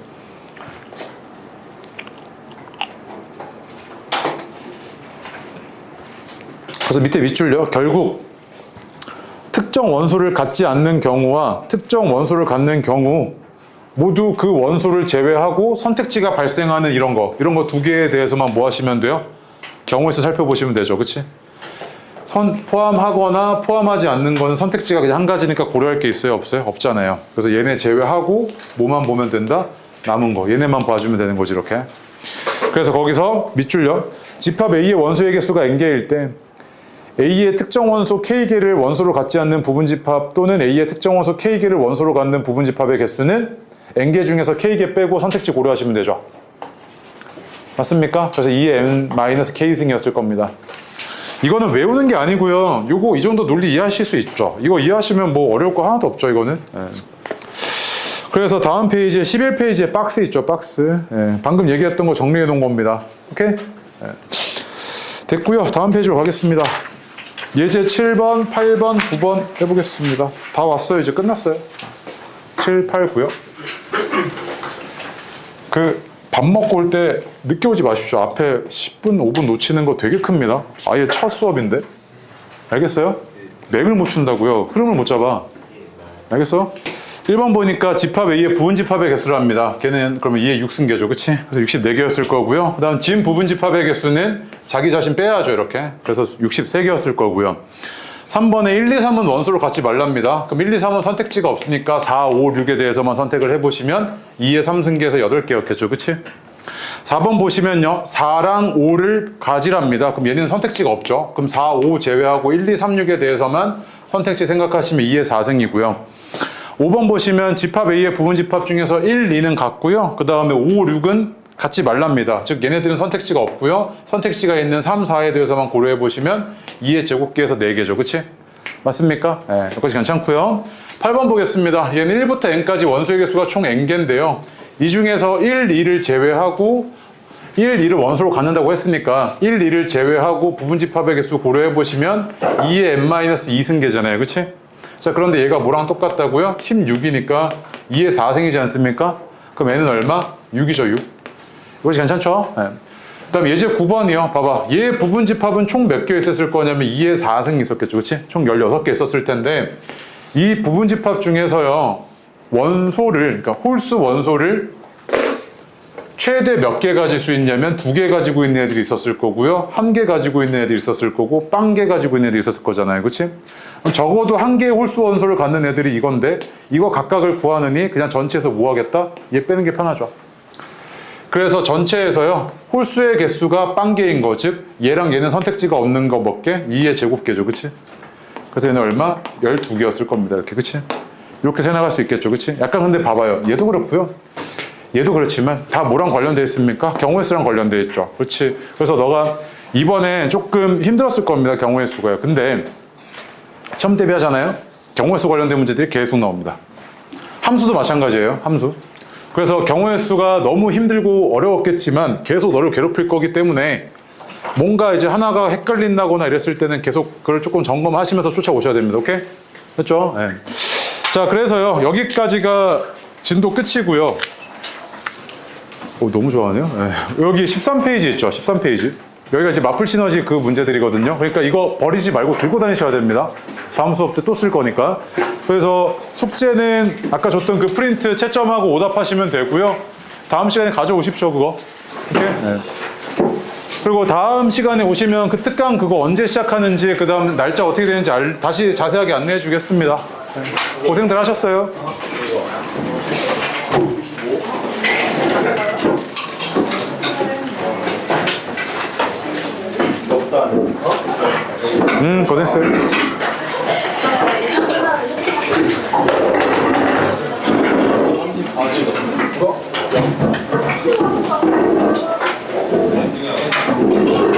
그래서 밑에 밑줄요. 결국 특정 원소를 갖지 않는 경우와 특정 원소를 갖는 경우 모두 그 원소를 제외하고 선택지가 발생하는 이런 거 두 개에 대해서만 뭐 하시면 돼요? 경우에서 살펴보시면 되죠. 그치? 포함하거나 포함하지 않는 거는 선택지가 그냥 한 가지니까 고려할 게 있어요? 없어요? 없잖아요. 그래서 얘네 제외하고 뭐만 보면 된다? 남은 거. 얘네만 봐주면 되는 거지 이렇게. 그래서 거기서 밑줄요. 집합 A의 원소의 개수가 n개일 때 A의 특정 원소 K개를 원소로 갖지 않는 부분 집합 또는 A의 특정 원소 K개를 원소로 갖는 부분 집합의 개수는 n개 중에서 K개 빼고 선택지 고려하시면 되죠. 맞습니까? 그래서 2의 n-K승이었을 겁니다. 이거는 외우는 게 아니고요. 요거 이 정도 논리 이해하실 수 있죠. 이거 이해하시면 뭐 어려울 거 하나도 없죠, 이거는. 네. 그래서 다음 페이지에 11페이지에 박스 있죠, 박스. 네. 방금 얘기했던 거 정리해 놓은 겁니다. 오케이? 네. 됐고요. 다음 페이지로 가겠습니다. 예제 7번, 8번, 9번 해보겠습니다. 다 왔어요. 이제 끝났어요. 7, 8, 9요. 밥 먹고 올 때 늦게 오지 마십시오. 앞에 10분, 5분 놓치는 거 되게 큽니다. 아예 첫 수업인데. 알겠어요? 맥을 못 춘다고요. 흐름을 못 잡아. 알겠어? 1번 보니까 집합 A의 부분 집합의 개수를 합니다. 걔는 그러면 2의 6승계죠. 그치? 그래서 64개였을 거고요. 그 다음 진 부분 집합의 개수는 자기 자신 빼야죠. 이렇게. 그래서 63개였을 거고요. 3번에 1, 2, 3은 원소를 갖지 말랍니다. 그럼 1, 2, 3은 선택지가 없으니까 4, 5, 6에 대해서만 선택을 해보시면 2의 3승계에서 8개였겠죠. 그치? 4번 보시면요. 4랑 5를 가지랍니다. 그럼 얘는 선택지가 없죠. 그럼 4, 5 제외하고 1, 2, 3, 6에 대해서만 선택지 생각하시면 2의 4승이고요. 5번 보시면 집합 A의 부분 집합 중에서 1, 2는 같고요. 그 다음에 5, 6은 갖지 말랍니다. 즉 얘네들은 선택지가 없고요. 선택지가 있는 3, 4에 대해서만 고려해 보시면 2의 제곱계에서 4개죠. 그치? 맞습니까? 네, 여기까지 괜찮고요. 8번 보겠습니다. 얘는 1부터 n까지 원소의 개수가 총 n개인데요. 이 중에서 1, 2를 제외하고 1, 2를 원소로 갖는다고 했으니까 1, 2를 제외하고 부분집합의 개수 고려해 보시면 2의 n-2승계잖아요. 그치? 자, 그런데 얘가 뭐랑 똑같다고요? 16이니까 2의 4승이지 않습니까? 그럼 n은 얼마? 6이죠, 6. 이것이 괜찮죠? 네. 그 다음 예제 9번이요. 봐봐. 얘 부분집합은 총 몇 개 있었을 거냐면 2의 4승이 있었겠죠. 그치? 총 16개 있었을 텐데 이 부분집합 중에서요. 원소를, 그러니까 홀수 원소를 최대 몇 개 가질 수 있냐면 2개 가지고 있는 애들이 있었을 거고요. 1개 가지고 있는 애들이 있었을 거고 0개 가지고 있는 애들이 있었을 거잖아요. 그치? 적어도 1개의 홀수 원소를 갖는 애들이 이건데 이거 각각을 구하느니 그냥 전체에서 뭐 하겠다? 얘 빼는 게 편하죠. 그래서 전체에서요. 홀수의 개수가 0개인 거, 즉 얘랑 얘는 선택지가 없는 거 몇 개? 2의 제곱개죠. 그치? 그래서 얘는 얼마? 12개였을 겁니다. 이렇게. 그치? 이렇게 생각할 수 있겠죠. 그치? 약간 근데 봐봐요. 얘도 그렇고요. 얘도 그렇지만 다 뭐랑 관련되어 있습니까? 경우의 수랑 관련되어 있죠. 그렇지? 그래서 너가 이번에 조금 힘들었을 겁니다. 경우의 수가요. 근데 시험 대비하잖아요. 경우의 수 관련된 문제들이 계속 나옵니다. 함수도 마찬가지예요. 함수. 그래서 경우의 수가 너무 힘들고 어려웠겠지만 계속 너를 괴롭힐 거기 때문에 뭔가 이제 하나가 헷갈린다거나 이랬을 때는 계속 그걸 조금 점검하시면서 쫓아오셔야 됩니다. 오케이? 됐죠? 네. 자, 그래서요. 여기까지가 진도 끝이고요. 너무 좋아하네요. 네. 여기 13페이지 있죠. 13페이지. 여기가 이제 마플 시너지 그 문제들이거든요. 그러니까 이거 버리지 말고 들고 다니셔야 됩니다. 다음 수업 때 또 쓸 거니까. 그래서 숙제는 아까 줬던 그 프린트 채점하고 오답하시면 되고요. 다음 시간에 가져오십시오, 그거. 오케이? 네. 그리고 다음 시간에 오시면 그 특강 그거 언제 시작하는지, 그 다음 날짜 어떻게 되는지 다시 자세하게 안내해 주겠습니다. 네. 고생들 하셨어요. 고생했어요.